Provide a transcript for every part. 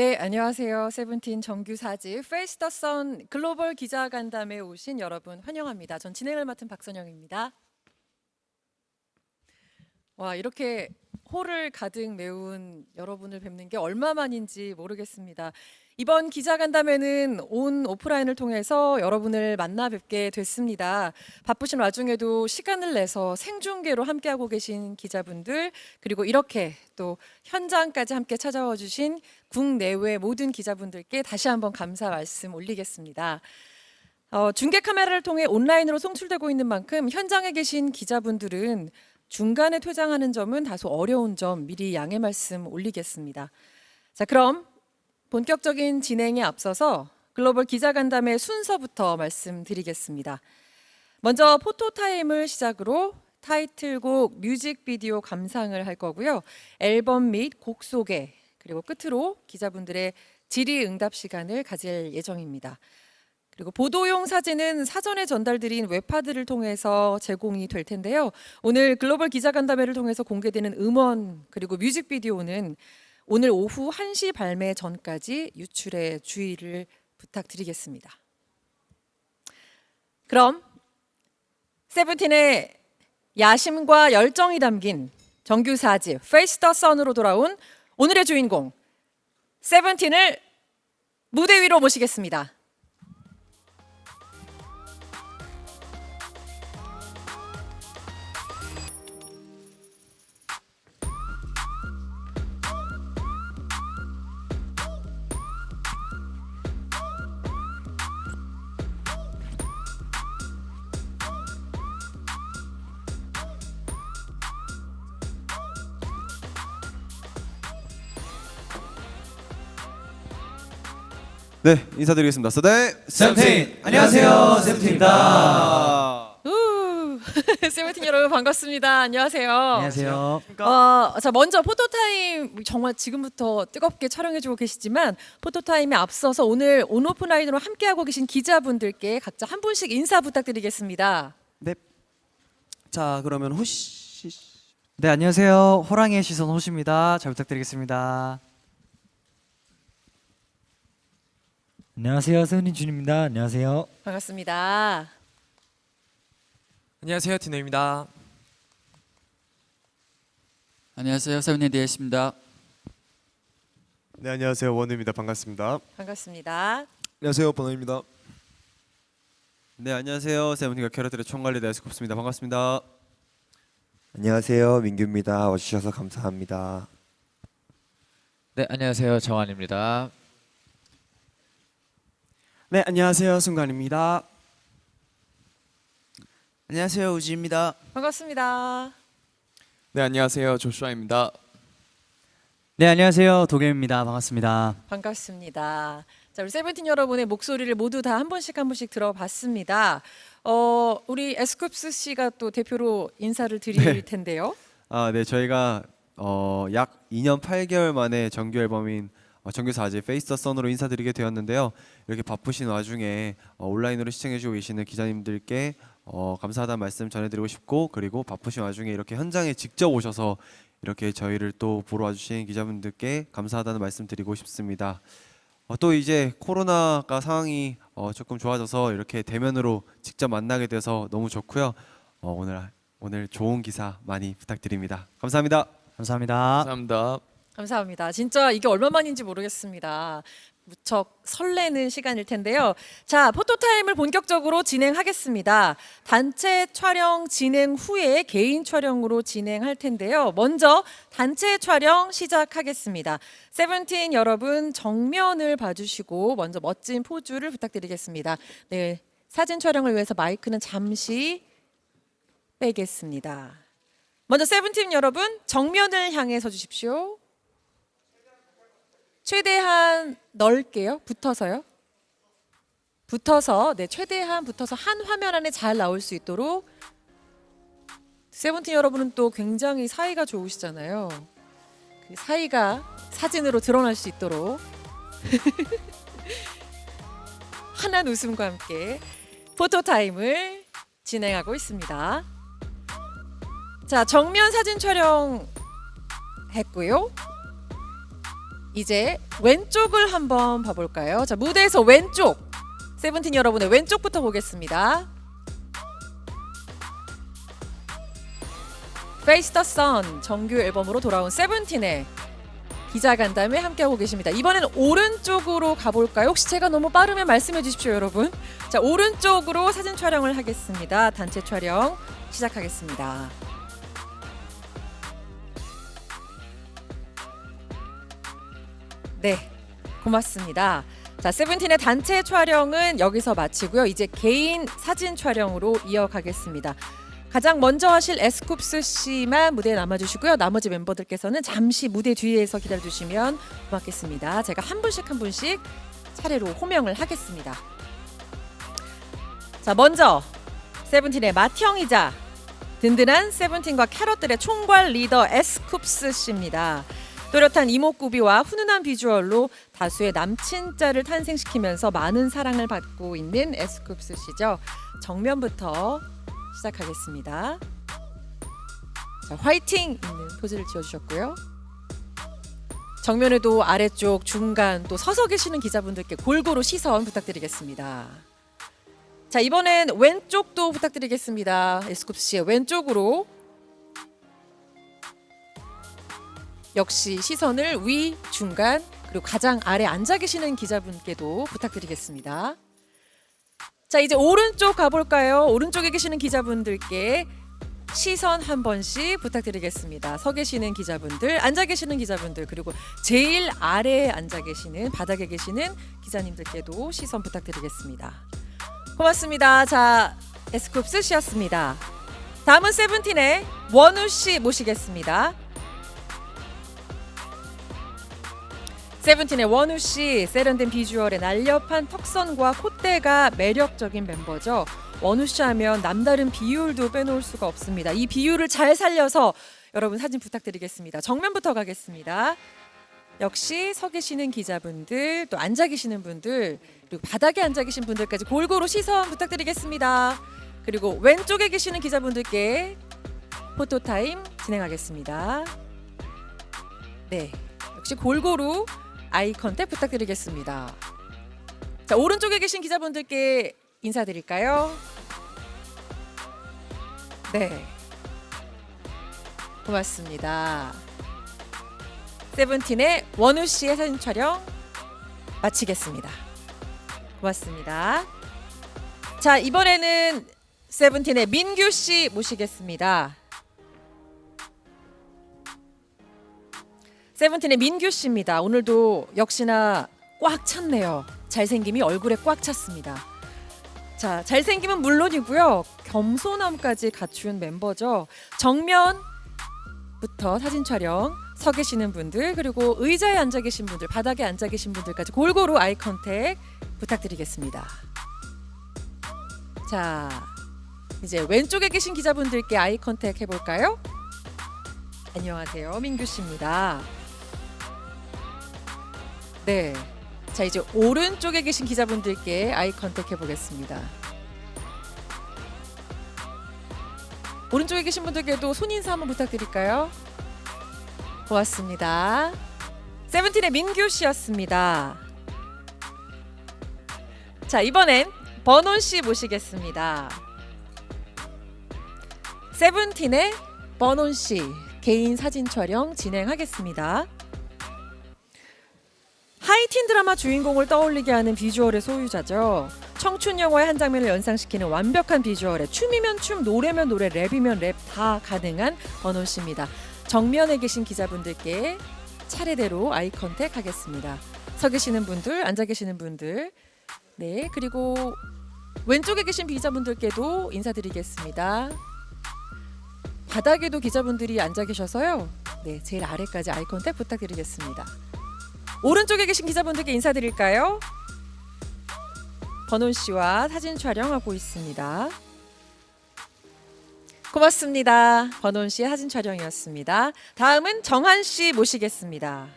네, 안녕하세요. 세븐틴 정규 4집 Face the Sun 글로벌 기자간담회에 오신 여러분 환영합니다. 전 진행을 맡은 박선영입니다. 와, 이렇게 홀을 가득 메운 여러분을 뵙는 게 얼마만인지 모르겠습니다. 이번 기자간담회는 온 오프라인을 통해서 여러분을 만나 뵙게 됐습니다. 바쁘신 와중에도 시간을 내서 생중계로 함께하고 계신 기자분들, 그리고 이렇게 또 현장까지 함께 찾아와 주신 국내외 모든 기자분들께 다시 한번 감사 말씀 올리겠습니다. 중계 카메라를 통해 온라인으로 송출되고 있는 만큼 현장에 계신 기자분들은 중간에 퇴장하는 점은 다소 어려운 점 미리 양해 말씀 올리겠습니다. 자, 그럼 본격적인 진행에 앞서서 글로벌 기자간담회 순서부터 말씀드리겠습니다. 먼저 포토타임을 시작으로 타이틀곡 뮤직비디오 감상을 할 거고요. 앨범 및 곡 소개, 그리고 끝으로 기자분들의 질의응답 시간을 가질 예정입니다. 그리고 보도용 사진은 사전에 전달드린 웹파드를 통해서 제공이 될 텐데요. 오늘 글로벌 기자간담회를 통해서 공개되는 음원 그리고 뮤직비디오는 오늘 오후 1시 발매 전까지 유출에 주의를 부탁드리겠습니다. 그럼 세븐틴의 야심과 열정이 담긴 정규 4집 Face the Sun으로 돌아온 오늘의 주인공 세븐틴을 무대 위로 모시겠습니다. 네, 인사드리겠습니다. 서대 세븐틴! 안녕하세요, 세븐틴입니다. 세븐틴 여러분 반갑습니다. 안녕하세요. 안녕하세요. 자, 먼저 포토타임 정말 지금부터 뜨겁게 촬영해주고 계시지만 포토타임에 앞서서 오늘 온오프라인으로 함께하고 계신 기자분들께 각자 한 분씩 인사 부탁드리겠습니다. 네. 자, 그러면 호시. 네, 안녕하세요. 호랑이의 시선 호시입니다. 잘 부탁드리겠습니다. 안녕하세요, 세븐틴 준입니다. 안녕하세요. 반갑습니다. 안녕하세요, 디노입니다. 안녕하세요, 세븐틴 디에스입니다. 네, 안녕하세요. 원우입니다. 반갑습니다. 반갑습니다. 안녕하세요. 번호입니다. 네, 안녕하세요. 세븐틴과 캐럿들의 총괄리더 에스쿱스입니다. 반갑습니다. 안녕하세요, 민규입니다. 와주셔서 감사합니다. 네, 안녕하세요, 정환입니다. 네, 안녕하세요. 순간입니다. 안녕하세요, 우지입니다. 반갑습니다. 네, 안녕하세요, 조슈아입니다. 네, 안녕하세요. 도겸입니다. 반갑습니다. 반갑습니다. 자, 우리 세븐틴 여러분의 목소리를 모두 다 한 분씩 들어봤습니다. 우리 에스쿱스 씨가 또 대표로 인사를 드릴 텐데요. 네, 저희가 약 2년 8개월 만에 정규 앨범인 정규 4집 Face the Sun으로 인사드리게 되었는데요. 이렇게 바쁘신 와중에 온라인으로 시청해주고 계시는 기자님들께 감사하다는 말씀 전해드리고 싶고, 그리고 바쁘신 와중에 이렇게 현장에 직접 오셔서 이렇게 저희를 또 보러 와주신 기자분들께 감사하다는 말씀 드리고 싶습니다. 또 이제 코로나가 상황이 조금 좋아져서 이렇게 대면으로 직접 만나게 돼서 너무 좋고요. 오늘 좋은 기사 많이 부탁드립니다. 감사합니다. 감사합니다. 감사합니다. 감사합니다. 진짜 이게 얼마만인지 모르겠습니다. 무척 설레는 시간일 텐데요. 자, 포토타임을 본격적으로 진행하겠습니다. 단체 촬영 진행 후에 개인 촬영으로 진행할 텐데요. 먼저 단체 촬영 시작하겠습니다. 세븐틴 여러분 정면을 봐주시고 먼저 멋진 포즈를 부탁드리겠습니다. 네, 사진 촬영을 위해서 마이크는 잠시 빼겠습니다. 먼저 세븐틴 여러분 정면을 향해 서주십시오. 최대한 넓게요. 붙어서요. 붙어서, 네, 최대한 붙어서 한 화면 안에 잘 나올 수 있도록. 세븐틴 여러분은 또 굉장히 사이가 좋으시잖아요. 그 사이가 사진으로 드러날 수 있도록 환한 웃음과 함께 포토타임을 진행하고 있습니다. 자, 정면 사진 촬영 했고요. 이제 왼쪽을 한번 봐볼까요? 자, 무대에서 왼쪽 세븐틴 여러분의 왼쪽부터 보겠습니다. Face the Sun 정규 앨범으로 돌아온 세븐틴의 기자간담회 함께하고 계십니다. 이번엔 오른쪽으로 가볼까요? 혹시 제가 너무 빠르면 말씀해 주십시오, 여러분. 자, 오른쪽으로 사진 촬영을 하겠습니다. 단체 촬영 시작하겠습니다. 네, 고맙습니다. 자, 세븐틴의 단체 촬영은 여기서 마치고요. 이제 개인 사진 촬영으로 이어가겠습니다. 가장 먼저 하실 에스쿱스 씨만 무대에 남아주시고요. 나머지 멤버들께서는 잠시 무대 뒤에서 기다려주시면 고맙겠습니다. 제가 한 분씩 차례로 호명을 하겠습니다. 자, 먼저 세븐틴의 맏형이자 든든한 세븐틴과 캐럿들의 총괄 리더 에스쿱스 씨입니다. 또렷한 이목구비와 훈훈한 비주얼로 다수의 남친자를 탄생시키면서 많은 사랑을 받고 있는 에스쿱스 씨죠. 정면부터 시작하겠습니다. 자, 화이팅 있는 포즈를 지어주셨고요. 정면에도 아래쪽, 중간 또 서서 계시는 기자분들께 골고루 시선 부탁드리겠습니다. 자, 이번엔 왼쪽도 부탁드리겠습니다. 에스쿱스 씨의 왼쪽으로 역시 시선을 위, 중간 그리고 가장 아래 앉아 계시는 기자분께도 부탁드리겠습니다. 자, 이제 오른쪽 가볼까요? 오른쪽에 계시는 기자분들께 시선 한 번씩 부탁드리겠습니다. 서 계시는 기자분들, 앉아 계시는 기자분들, 그리고 제일 아래에 앉아 계시는 바닥에 계시는 기자님들께도 시선 부탁드리겠습니다. 고맙습니다. 자, 에스쿱스 씨였습니다. 다음은 세븐틴의 원우 씨 모시겠습니다. 세븐틴의 원우 씨, 세련된 비주얼에 날렵한 턱선과 콧대가 매력적인 멤버죠. 원우 씨 하면 남다른 비율도 빼놓을 수가 없습니다. 이 비율을 잘 살려서 여러분 사진 부탁드리겠습니다. 정면부터 가겠습니다. 역시 서 계시는 기자분들, 또 앉아 계시는 분들, 그리고 바닥에 앉아 계신 분들까지 골고루 시선 부탁드리겠습니다. 그리고 왼쪽에 계시는 기자분들께 포토타임 진행하겠습니다. 네, 역시 골고루 아이 컨택 부탁드리겠습니다. 자, 오른쪽에 계신 기자분들께 인사드릴까요? 네, 고맙습니다. 세븐틴의 원우 씨의 사진 촬영 마치겠습니다. 고맙습니다. 자, 이번에는 세븐틴의 민규 씨 모시겠습니다. 세븐틴의 민규 씨입니다. 오늘도 역시나 꽉 찼네요. 잘생김이 얼굴에 꽉 찼습니다. 자, 잘생김은 물론이고요. 겸손함까지 갖춘 멤버죠. 정면부터 사진 촬영, 서 계시는 분들, 그리고 의자에 앉아 계신 분들, 바닥에 앉아 계신 분들까지 골고루 아이 컨택 부탁드리겠습니다. 자, 이제 왼쪽에 계신 기자분들께 아이 컨택 해볼까요? 안녕하세요, 민규 씨입니다. 네, 자, 이제 오른쪽에 계신 기자분들께 아이 컨택 해보겠습니다. 오른쪽에 계신 분들께도 손인사 한번 부탁드릴까요? 고맙습니다. 세븐틴의 민규 씨였습니다. 자, 이번엔 버논 씨 모시겠습니다. 세븐틴의 버논 씨 개인 사진 촬영 진행하겠습니다. 하이틴 드라마 주인공을 떠올리게 하는 비주얼의 소유자죠. 청춘 영화의 한 장면을 연상시키는 완벽한 비주얼에 춤이면 춤, 노래면 노래, 랩이면 랩 다 가능한 버논 씨입니다. 정면에 계신 기자분들께 차례대로 아이 컨택 하겠습니다. 서 계시는 분들, 앉아 계시는 분들, 네, 그리고 왼쪽에 계신 기자분들께도 인사드리겠습니다. 바닥에도 기자분들이 앉아 계셔서요. 네, 제일 아래까지 아이 컨택 부탁드리겠습니다. 오른쪽에 계신 기자분들께 인사드릴까요? 버논 씨와 사진 촬영하고 있습니다. 고맙습니다. 버논 씨의 사진 촬영이었습니다. 다음은 정한 씨 모시겠습니다.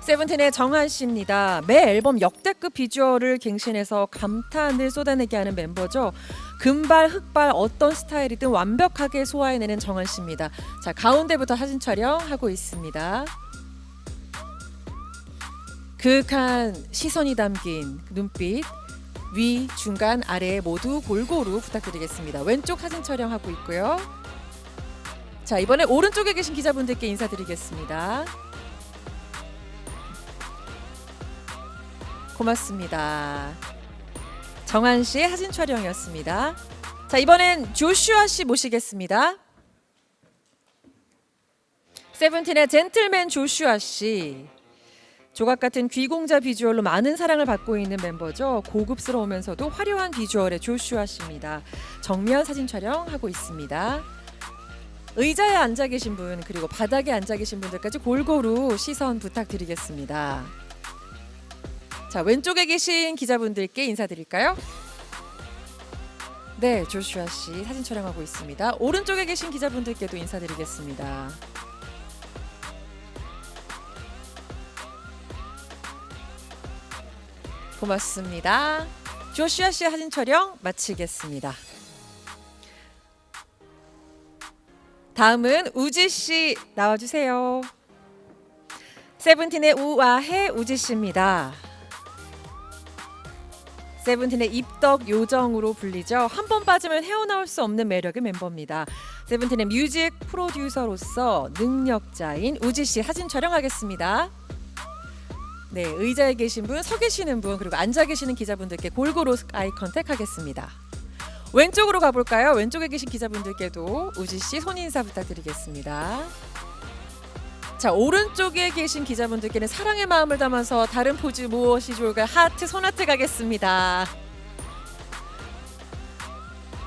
세븐틴의 정한 씨입니다. 매 앨범 역대급 비주얼을 갱신해서 감탄을 쏟아내게 하는 멤버죠. 금발, 흑발 어떤 스타일이든 완벽하게 소화해내는 정한 씨입니다. 자, 가운데부터 사진 촬영하고 있습니다. 그윽한 시선이 담긴 눈빛, 위, 중간, 아래 모두 골고루 부탁드리겠습니다. 왼쪽 사진 촬영하고 있고요. 자, 이번에 오른쪽에 계신 기자분들께 인사드리겠습니다. 고맙습니다. 정한 씨의 사진 촬영이었습니다. 자, 이번엔 조슈아 씨 모시겠습니다. 세븐틴의 젠틀맨 조슈아 씨. 조각 같은 귀공자 비주얼로 많은 사랑을 받고 있는 멤버죠. 고급스러우면서도 화려한 비주얼의 조슈아 씨입니다. 정면 사진 촬영하고 있습니다. 의자에 앉아 계신 분 그리고 바닥에 앉아 계신 분들까지 골고루 시선 부탁드리겠습니다. 자, 왼쪽에 계신 기자분들께 인사드릴까요? 네, 조슈아 씨 사진 촬영하고 있습니다. 오른쪽에 계신 기자분들께도 인사드리겠습니다. 고맙습니다. 조슈아 씨 사진 촬영 마치겠습니다. 다음은 우지 씨 나와주세요. 세븐틴의 우아해 우지 씨입니다. 세븐틴의 입덕 요정으로 불리죠. 한 번 빠지면 헤어나올 수 없는 매력의 멤버입니다. 세븐틴의 뮤직 프로듀서로서 능력자인 우지 씨 사진 촬영하겠습니다. 네, 의자에 계신 분, 서 계시는 분, 그리고 앉아 계시는 기자분들께 골고루 아이 컨택 하겠습니다. 왼쪽으로 가볼까요? 왼쪽에 계신 기자분들께도 우지 씨 손인사 부탁드리겠습니다. 자, 오른쪽에 계신 기자분들께는 사랑의 마음을 담아서 다른 포즈 무엇이 좋을까요? 하트, 손하트 가겠습니다.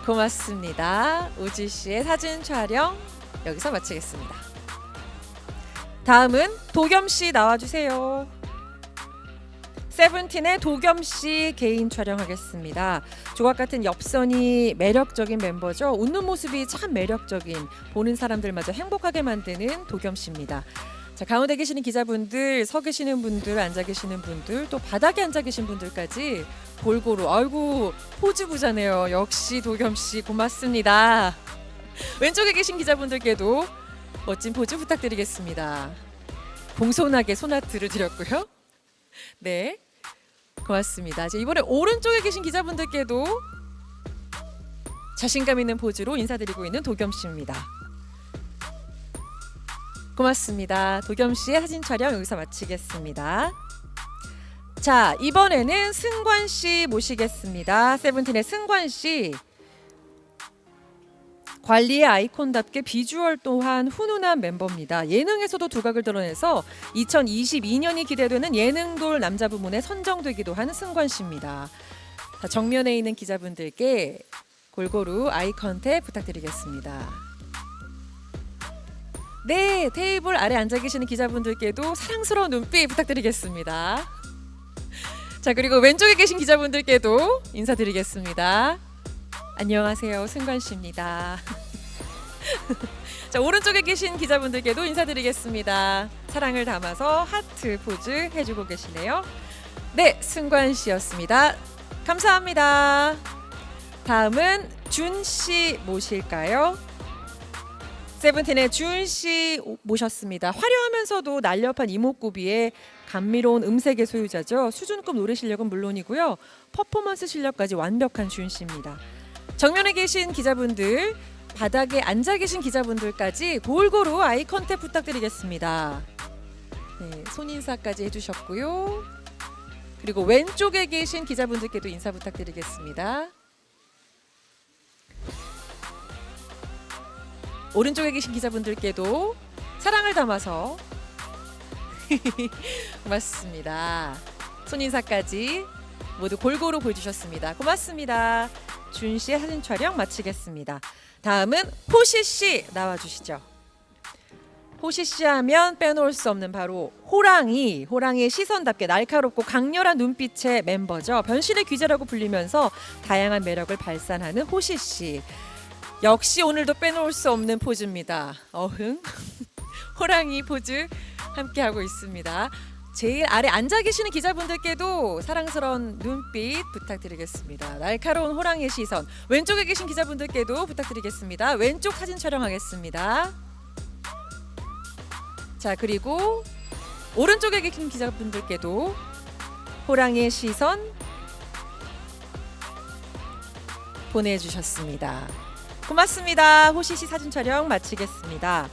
고맙습니다. 우지 씨의 사진 촬영 여기서 마치겠습니다. 다음은 도겸 씨 나와주세요. 세븐틴의 도겸 씨 개인 촬영하겠습니다. 조각 같은 엽선이 매력적인 멤버죠. 웃는 모습이 참 매력적인 보는 사람들마저 행복하게 만드는 도겸 씨입니다. 자, 가운데 계시는 기자분들, 서 계시는 분들, 앉아 계시는 분들, 또 바닥에 앉아 계신 분들까지 골고루 아이고 포즈 부자네요. 역시 도겸 씨 고맙습니다. 왼쪽에 계신 기자분들께도 멋진 포즈 부탁드리겠습니다. 공손하게 손아트를 드렸고요. 네. 고맙습니다. 이제 이번에 오른쪽에 계신 기자분들께도 자신감 있는 포즈로 인사드리고 있는 도겸 씨입니다. 고맙습니다. 도겸 씨의 사진 촬영 여기서 마치겠습니다. 자, 이번에는 승관 씨 모시겠습니다. 세븐틴의 승관 씨. 관리의 아이콘답게 비주얼 또한 훈훈한 멤버입니다. 예능에서도 두각을 드러내서 2022년이 기대되는 예능돌 남자 부문에 선정되기도 한 승관 씨입니다. 자, 정면에 있는 기자분들께 골고루 아이 컨택 부탁드리겠습니다. 네, 테이블 아래 앉아 계시는 기자분들께도 사랑스러운 눈빛 부탁드리겠습니다. 자, 그리고 왼쪽에 계신 기자분들께도 인사드리겠습니다. 안녕하세요, 승관 씨입니다. 자, 오른쪽에 계신 기자분들께도 인사드리겠습니다. 사랑을 담아서 하트 포즈 해주고 계시네요. 네, 승관 씨였습니다. 감사합니다. 다음은 준 씨 모실까요? 세븐틴의 준 씨 모셨습니다. 화려하면서도 날렵한 이목구비에 감미로운 음색의 소유자죠. 수준급 노래 실력은 물론이고요. 퍼포먼스 실력까지 완벽한 준 씨입니다. 정면에 계신 기자분들, 바닥에 앉아 계신 기자분들까지 골고루 아이 컨택 부탁드리겠습니다. 네, 손인사까지 해주셨고요. 그리고 왼쪽에 계신 기자분들께도 인사 부탁드리겠습니다. 오른쪽에 계신 기자분들께도 사랑을 담아서 고맙습니다. 손인사까지 모두 골고루 보여주셨습니다. 고맙습니다. 준 씨의 사진 촬영 마치겠습니다. 다음은 호시 씨 나와주시죠. 호시 씨 하면 빼놓을 수 없는 바로 호랑이의 시선답게 날카롭고 강렬한 눈빛의 멤버죠. 변신의 귀재라고 불리면서 다양한 매력을 발산하는 호시 씨. 역시 오늘도 빼놓을 수 없는 포즈입니다. 어흥. 호랑이 포즈 함께 하고 있습니다. 제일 아래 앉아 계시는 기자분들께도 사랑스러운 눈빛 부탁드리겠습니다. 날카로운 호랑이의 시선. 왼쪽에 계신 기자분들께도 부탁드리겠습니다. 왼쪽 사진 촬영하겠습니다. 자, 그리고 오른쪽에 계신 기자분들께도 호랑이의 시선 보내주셨습니다. 고맙습니다. 호시씨 사진 촬영 마치겠습니다.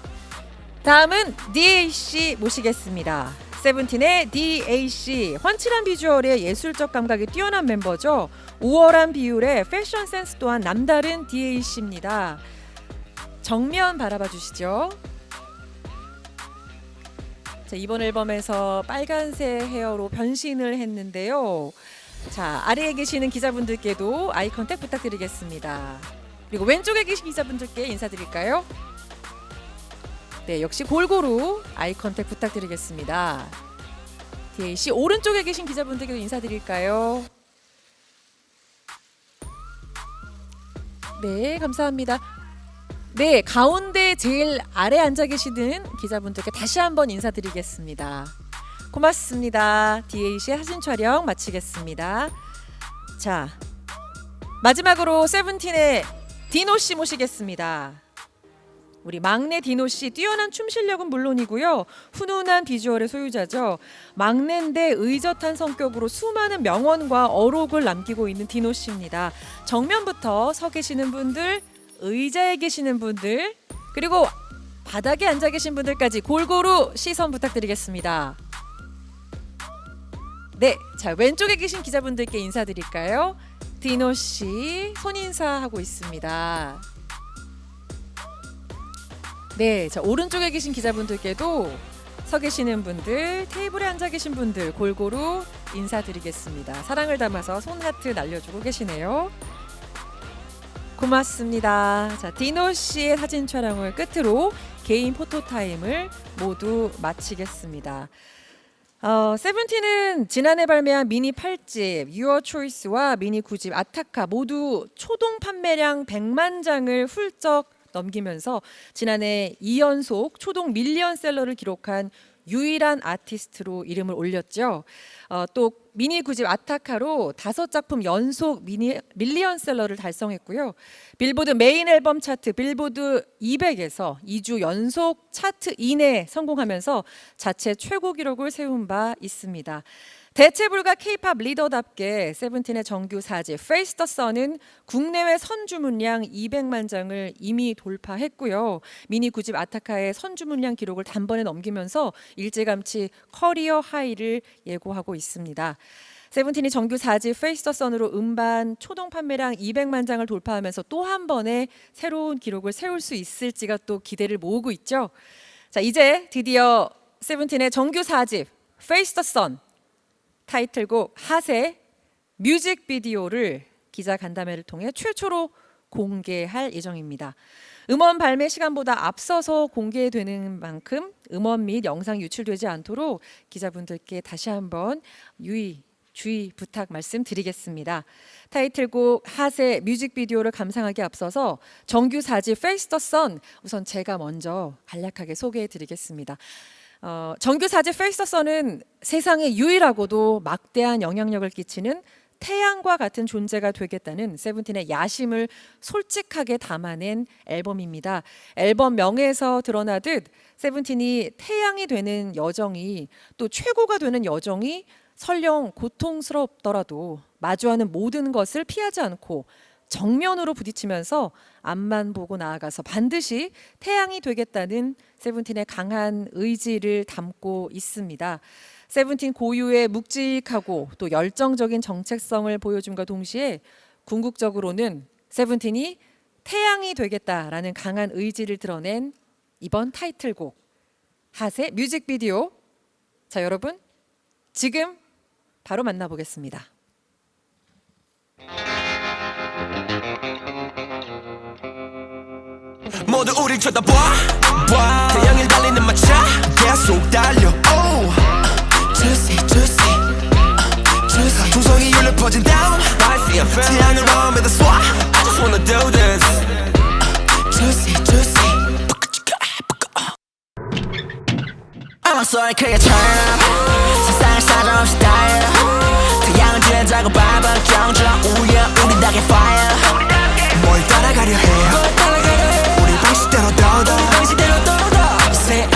다음은 DAC 모시겠습니다. 세븐틴의 DAC, 훤칠한 비주얼에 예술적 감각이 뛰어난 멤버죠. 우월한 비율에 패션 센스 또한 남다른 DAC입니다. 정면 바라봐 주시죠. 자, 이번 앨범에서 빨간색 헤어로 변신을 했는데요. 자, 아래에 계시는 기자분들께도 아이 컨택 부탁드리겠습니다. 그리고 왼쪽에 계신 기자분들께 인사드릴까요? 네, 역시 골고루 아이 컨택 부탁드리겠습니다. DAC 오른쪽에 계신 기자분들께도 인사드릴까요? 네, 감사합니다. 네, 가운데 제일 아래 앉아 계시는 기자분들께 다시 한번 인사드리겠습니다. 고맙습니다. DAC의 사진 촬영 마치겠습니다. 자, 마지막으로 세븐틴의 디노 씨 모시겠습니다. 우리 막내 디노 씨 뛰어난 춤 실력은 물론이고요. 훈훈한 비주얼의 소유자죠. 막내인데 의젓한 성격으로 수많은 명언과 어록을 남기고 있는 디노 씨입니다. 정면부터 서 계시는 분들, 의자에 계시는 분들, 그리고 바닥에 앉아 계신 분들까지 골고루 시선 부탁드리겠습니다. 네, 자, 왼쪽에 계신 기자분들께 인사드릴까요? 디노 씨 손인사하고 있습니다. 네, 자, 오른쪽에 계신 기자분들께도 서 계시는 분들, 테이블에 앉아 계신 분들 골고루 인사드리겠습니다. 사랑을 담아서 손 하트 날려주고 계시네요. 고맙습니다. 자, 디노 씨의 사진 촬영을 끝으로 개인 포토 타임을 모두 마치겠습니다. 세븐틴은 지난해 발매한 미니 8집 Your Choice와 미니 9집 아타카 모두 초동 판매량 100만 장을 훌쩍 넘기면서 지난해 2연속 초동 밀리언셀러를 기록한 유일한 아티스트로 이름을 올렸죠. 또 미니 9집 아타카로 5작품 연속 밀리언셀러를 달성했고요. 빌보드 메인 앨범 차트 빌보드 200에서 2주 연속 차트 이내 성공하면서 자체 최고 기록을 세운 바 있습니다. 대체 불가 K-팝 리더답게 세븐틴의 정규 4집 Face the Sun은 국내외 선주문량 200만 장을 이미 돌파했고요. 미니 9집 아타카의 선주문량 기록을 단번에 넘기면서 일찌감치 커리어 하이를 예고하고 있습니다. 세븐틴이 정규 4집 Face the Sun으로 음반 초동 판매량 200만 장을 돌파하면서 또 한 번의 새로운 기록을 세울 수 있을지가 또 기대를 모으고 있죠. 자, 이제 드디어 세븐틴의 정규 4집 Face the Sun 타이틀곡 핫의 뮤직비디오를 기자 간담회를 통해 최초로 공개할 예정입니다. 음원 발매 시간보다 앞서서 공개되는 만큼 음원 및 영상 유출되지 않도록 기자분들께 다시 한번 주의 부탁 말씀드리겠습니다. 타이틀곡 핫의 뮤직비디오를 감상하기 앞서서 정규 4집 Face the Sun 우선 제가 먼저 간략하게 소개해드리겠습니다. 정규 4집 Face the Sun은 세상에 유일하고도 막대한 영향력을 끼치는 태양과 같은 존재가 되겠다는 세븐틴의 야심을 솔직하게 담아낸 앨범입니다. 앨범 명에서 드러나듯 세븐틴이 태양이 되는 여정이 또 최고가 되는 여정이 설령 고통스럽더라도 마주하는 모든 것을 피하지 않고 정면으로 부딪히면서 앞만 보고 나아가서 반드시 태양이 되겠다는 세븐틴의 강한 의지를 담고 있습니다. 세븐틴 고유의 묵직하고 또 열정적인 정체성을 보여줌과 동시에 궁극적으로는 세븐틴이 태양이 되겠다라는 강한 의지를 드러낸 이번 타이틀곡 핫의 뮤직비디오. 자, 여러분 지금 바로 만나보겠습니다. 모두 우릴 쳐다봐 태양을 달리는 마차 계속 달려 Juicy juicy juicy 중성이 울려 퍼진 down 태양을 마음에다 쏴 I just wanna do this Juicy juicy 소리 크게 turn up 세상을 사정 스타일 태양은 된다고 발발 정적 우예 우리 닭의 fire 뭘 따라가려 해 우리 방식대로 더더 Say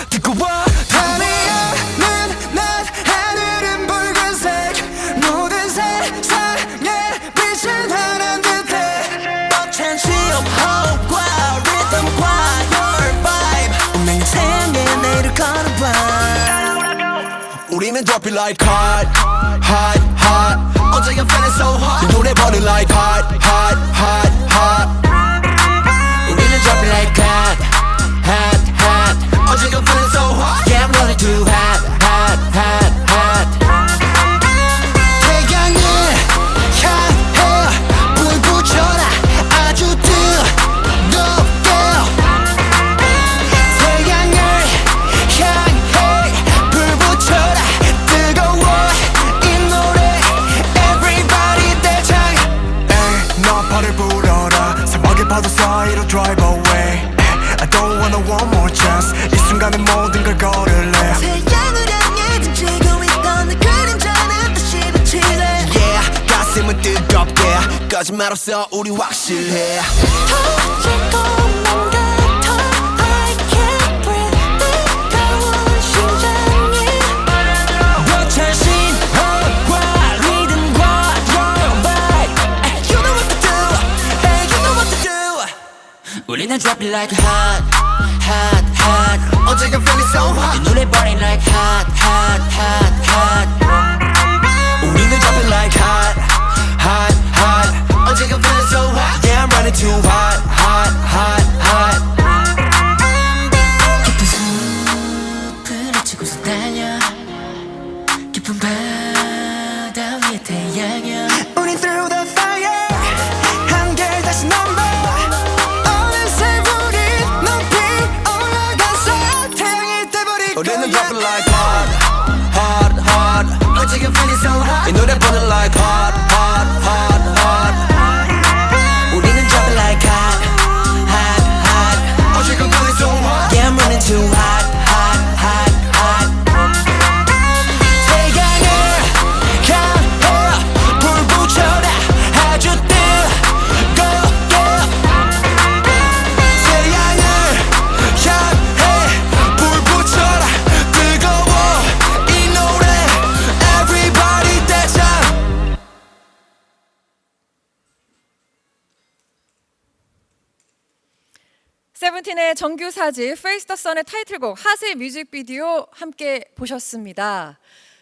뜨거워 밤이야는 낮 하늘은 붉은색 모든 세상에 빛은 하나인 듯해 벅찬 심호흡과 리듬과 your vibe 운명의 태양에 내일을 거는 밤 우리는 drop it like hot hot hot 언제가 feeling so hot 이 노래 burning like hot hot hot hot 우리는 drop it like hot hot hot 언제가 feeling so hot yeah I'm running too hot hot hot hot 태양을 향해 불 붙여라 아주 뜨겁게 태양을 향해 불 붙여라 뜨거워 이 노래 everybody 대창 에이 너 발을 불어라 사막의 파도 사이로 drive away I don't wanna one more chance 이 순간에 모든 걸 걸을래 태양을 향해 등지고 있던 내 그림자는 다시 비치네 Yeah 가슴은 뜨겁게 거짓말 없어 우리 확실해 터질 것만 같아 I can't breathe 뜨거운 심장이 벅찬 심호흡과 리듬과 your vibe You know what to do Hey you know what to do 우리는 drop it like hot hot hot 언제가 feeling so hot 이 노래 burning like hot hot hot hot 우리는 drop it like hot hot hot 언제가 feeling so hot Yeah I'm running too hot hot hot hot 깊은 숲을 헤치고서 달려 깊은 바다 위에 태양여 우린 through the fire 한결 다시 넘버 어느새 우린 높이 올라가서 태양이 돼버릴 거야 우리는 drop it like hot hot hot 언제가 feeling so hot 이 노래 burning like hot hot hot hot 우리는 drop it like hot hot hot 언제가 feeling so hot Yeah I'm running too hot hot hot hot 태양을 향해 불 붙여라 아주 뜨겁게 태양을 향해 불 붙여라 뜨거워 이 노래 everybody 대장 세븐틴의 정규 4집 Face the Sun의 타이틀곡 핫의 뮤직비디오 함께 보셨습니다.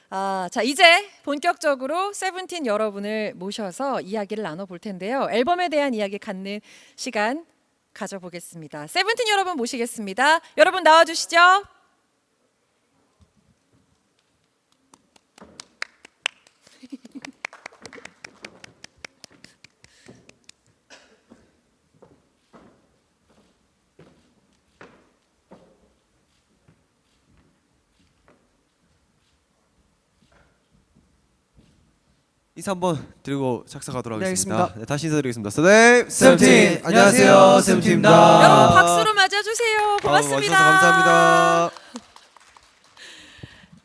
자 이제 본격적으로 세븐틴 여러분을 모셔서 이야기를 나눠볼 텐데요. 앨범에 대한 이야기 갖는 시간 가져보겠습니다. 세븐틴 여러분 모시겠습니다. 여러분 나와주시죠. 인사 한번 드리고 착석하도록 네, 하겠습니다. 알겠습니다. 네, 다시 인사드리겠습니다. 네, 세븐틴 안녕하세요 세븐틴입니다. 여러분 박수로 맞아주세요. 고맙습니다. 와주셔서 감사합니다.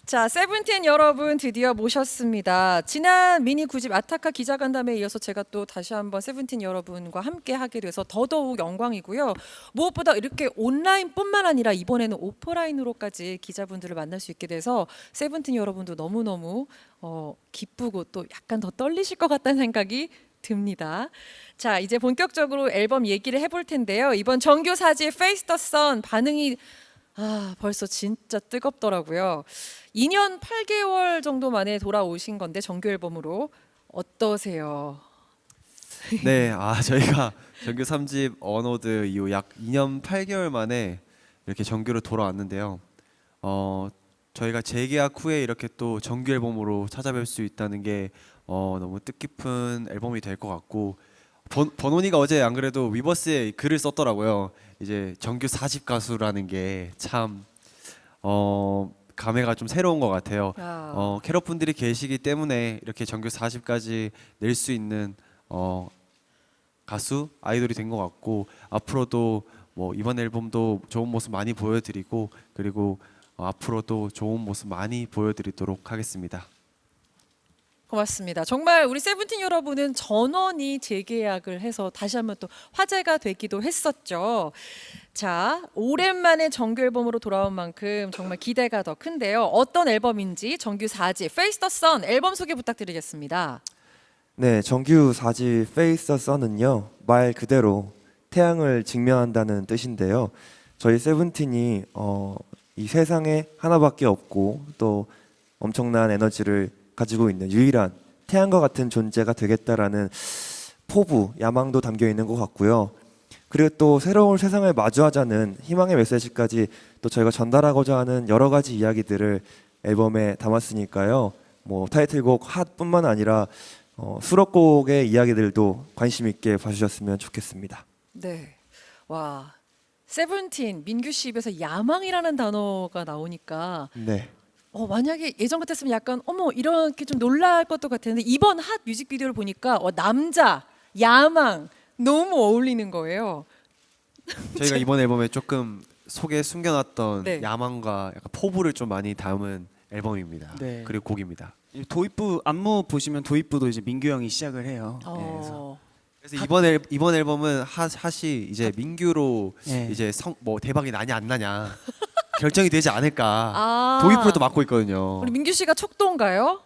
자, 세븐틴 여러분 드디어 모셨습니다. 지난 미니 9집 아타카 기자간담회에 이어서 제가 또 다시 한번 세븐틴 여러분과 함께 하게 돼서 더더욱 영광이고요. 무엇보다 이렇게 온라인뿐만 아니라 이번에는 오프라인으로까지 기자분들을 만날 수 있게 돼서 세븐틴 여러분도 너무너무 기쁘고 또 약간 더 떨리실 것 같다는 생각이 듭니다. 자, 이제 본격적으로 앨범 얘기를 해볼 텐데요. 이번 정규 4집 Face the Sun 반응이 벌써 진짜 뜨겁더라고요. 2년 8개월 정도 만에 돌아오신 건데 정규 앨범으로 어떠세요? 네, 저희가 정규 3집 언워드 이후 약 2년 8개월 만에 이렇게 정규로 돌아왔는데요. 저희가 재계약 후에 이렇게 또 정규 앨범으로 찾아뵐 수 있다는 게 너무 뜻깊은 앨범이 될 것 같고 버논이가 어제 안 그래도 위버스에 글을 썼더라고요. 이제 정규 4집 가수라는 게 참 감회가 좀 새로운 것 같아요. 캐럿 분들이 계시기 때문에 이렇게 정규 4집까지 낼 수 있는 가수 아이돌이 된 것 같고 앞으로도 뭐 이번 앨범도 좋은 모습 많이 보여드리고 그리고 앞으로도 좋은 모습 많이 보여드리도록 하겠습니다. 고맙습니다. 정말 우리 세븐틴 여러분은 전원이 재계약을 해서 다시 한번 또 화제가 되기도 했었죠. 자, 오랜만에 정규 앨범으로 돌아온 만큼 정말 기대가 더 큰데요. 어떤 앨범인지 정규 4집 Face the Sun 앨범 소개 부탁드리겠습니다. 네, 정규 4집 Face the Sun은요, 말 그대로 태양을 직면한다는 뜻인데요. 저희 세븐틴이 이 세상에 하나밖에 없고 또 엄청난 에너지를 가지고 있는 유일한 태양과 같은 존재가 되겠다라는 포부, 야망도 담겨 있는 것 같고요. 그리고 또 새로운 세상을 마주하자는 희망의 메시지까지 또 저희가 전달하고자 하는 여러 가지 이야기들을 앨범에 담았으니까요. 뭐 타이틀곡 핫뿐만 아니라 수록곡의 이야기들도 관심 있게 봐주셨으면 좋겠습니다. 네. 와. 세븐틴 민규 씨 입에서 야망이라는 단어가 나오니까 네. 만약에 예전 같았으면 약간 어머 이렇게 좀 놀랄 것도 같았는데 이번 핫 뮤직비디오를 보니까 남자, 야망 너무 어울리는 거예요. 저희가 이번 앨범에 조금 속에 숨겨놨던 네. 야망과 약간 포부를 좀 많이 담은 앨범입니다. 네. 그리고 곡입니다. 도입부 안무 보시면 도입부도 이제 민규 형이 시작을 해요. 그래서 이번 앨범은 핫이 이제 민규로 네. 이제 뭐 대박이 나냐 안 나냐 결정이 되지 않을까. 아, 도입부로도 맡고 있거든요. 우리 민규 씨가 촉도인가요?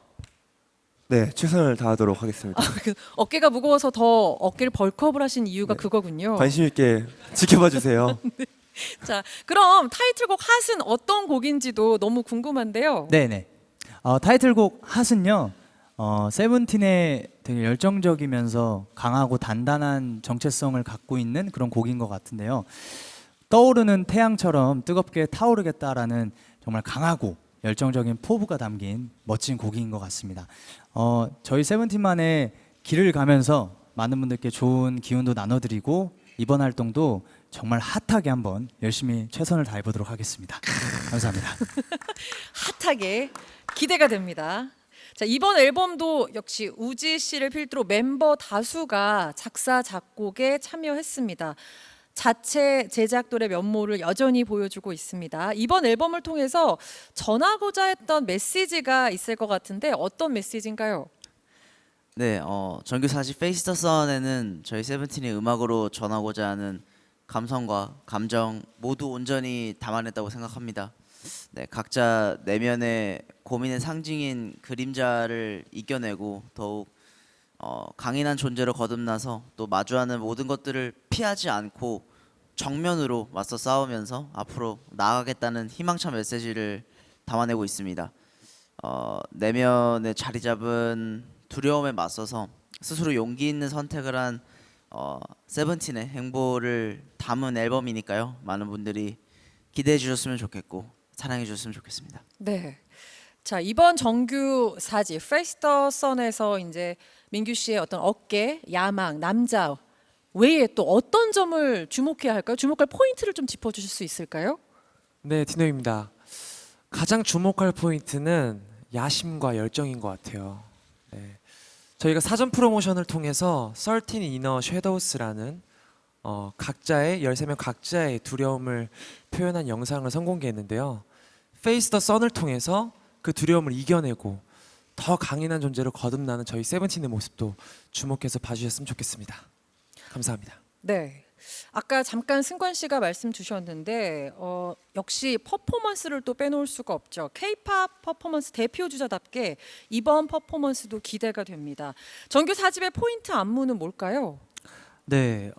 네, 최선을 다하도록 하겠습니다. 그 어깨가 무거워서 더 어깨를 벌크업을 하신 이유가 그거군요. 관심 있게 지켜봐 주세요. 자, 그럼 타이틀곡 핫은 어떤 곡인지도 너무 궁금한데요. 네네. 타이틀곡 핫은요. 세븐틴의 되게 열정적이면서 강하고 단단한 정체성을 갖고 있는 그런 곡인 것 같은데요. 떠오르는 태양처럼 뜨겁게 타오르겠다라는 정말 강하고 열정적인 포부가 담긴 멋진 곡인 것 같습니다. 저희 세븐틴만의 길을 가면서 많은 분들께 좋은 기운도 나눠드리고 이번 활동도 정말 핫하게 한번 열심히 최선을 다해보도록 하겠습니다. 감사합니다. 핫하게 기대가 됩니다. 자, 이번 앨범도 역시 우지 씨를 필두로 멤버 다수가 작사 작곡에 참여했습니다. 자체 제작돌의 면모를 여전히 보여주고 있습니다. 이번 앨범을 통해서 전하고자 했던 메시지가 있을 것 같은데 어떤 메시지인가요? 네, 정규 4집 Face the Sun에는 저희 세븐틴이 음악으로 전하고자 하는 감성과 감정 모두 온전히 담아냈다고 생각합니다. 네, 각자 내면의 고민의 상징인 그림자를 이겨내고 더욱 강인한 존재로 거듭나서 또 마주하는 모든 것들을 피하지 않고 정면으로 맞서 싸우면서 앞으로 나아가겠다는 희망찬 메시지를 담아내고 있습니다. 내면에 자리 잡은 두려움에 맞서서 스스로 용기 있는 선택을 한 세븐틴의 행보를 담은 앨범이니까요. 많은 분들이 기대해 주셨으면 좋겠고 사랑해 주셨으면 좋겠습니다. 네. 자, 이번 정규 4집 Face the Sun에서 이제 민규 씨의 어떤 어깨, 야망, 남자 외에 또 어떤 점을 주목해야 할까요? 주목할 포인트를 좀 짚어주실 수 있을까요? 네, 디노입니다. 가장 주목할 포인트는 야심과 열정인 것 같아요. 네. 저희가 사전 프로모션을 통해서 13 Inner Shadows라는 각자의 13명 각자의 두려움을 표현한 영상을 선공개했는데요. Face the Sun을 통해서 그 두려움을 이겨내고 더 강인한 존재로 거듭나는 저희 세븐틴의 모습도 주목해서 봐주셨으면 좋겠습니다. 감사합니다. 네. 아까 잠깐 승관 씨가 말씀 주셨는데 역시 퍼포먼스를 또 빼놓을 수가 없죠. K-팝 퍼포먼스 대표 주자답게 이번 퍼포먼스도 기대가 됩니다. 정규 4집의 포인트 안무는 뭘까요? 네,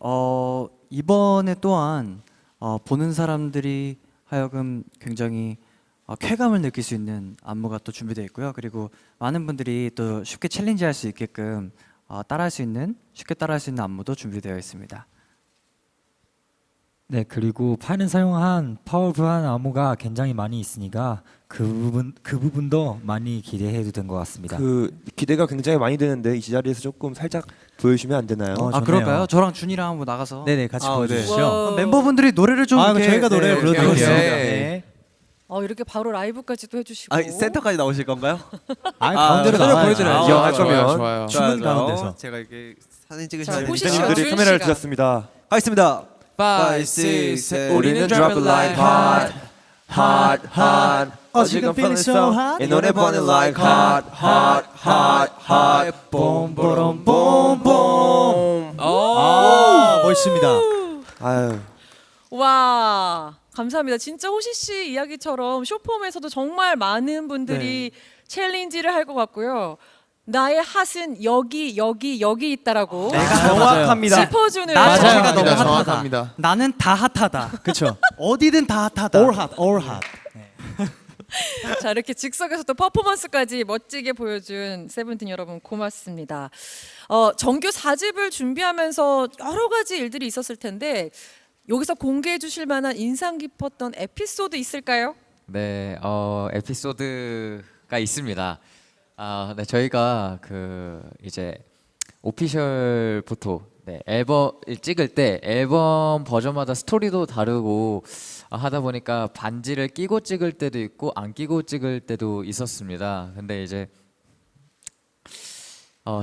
이번에 또한 보는 사람들이 하여금 굉장히 쾌감을 느낄 수 있는 안무가 또 준비되어 있고요. 그리고 많은 분들이 또 쉽게 챌린지할 수 있게끔 쉽게 따라할 수 있는 안무도 준비되어 있습니다. 네, 그리고 판에 사용한 파워풀한 안무가 굉장히 많이 있으니까 그 부분도 많이 기대해도 된 것 같습니다. 그 기대가 굉장히 많이 되는데 이 자리에서 조금 살짝 보여주시면 안 되나요? 좋네요. 그럴까요? 저랑 준이랑 한번 나가서 네네, 같이 보여주시죠. 와. 멤버분들이 노래를 좀 이렇게, 저희가 노래를 네, 불러드릴게요. 네. 이렇게 바로 라이브까지도 해주시고. 센터까지 나오실 건가요? 가운데로 나와야죠. 보여드려야죠. 이왕할 좋아요, 거면 좋아요. 춤은 가운데서. 제가 이렇게 사진 찍으실 자, 때 보시죠. 기자님들이 주인 카메라를 씨가. 주셨습니다. 하겠습니다. 5, 6, 7 우리는 drop it like hot, hot, hot. 어지간 feeling so hot. 이 노래 burning like hot, hot, hot, hot. Boom, boom, boom, boom. 아, 멋있습니다. 아유. 와, 감사합니다. 진짜 호시 씨 이야기처럼 쇼폼에서도 정말 많은 분들이 챌린지를 할 것 같고요. 나의 핫은 여기 있다라고 정확합니다. 짚어주는 맞아요. 정확합니다. 너무 핫하다. 정확합니다. 나는 다 핫하다. 그렇죠. 어디든 다 핫하다. All hot, all hot. 자, 이렇게 즉석에서 또 퍼포먼스까지 멋지게 보여준 세븐틴 여러분 고맙습니다. 정규 4집을 준비하면서 여러 가지 일들이 있었을 텐데 여기서 공개해 주실 만한 인상 깊었던 에피소드 있을까요? 네, 에피소드가 있습니다. 네, 저희가 그 이제 오피셜 포토, 네, 앨범을 찍을 때 앨범 버전마다 스토리도 다르고 하다 보니까 반지를 끼고 찍을 때도 있고 안 끼고 찍을 때도 있었습니다. 근데 이제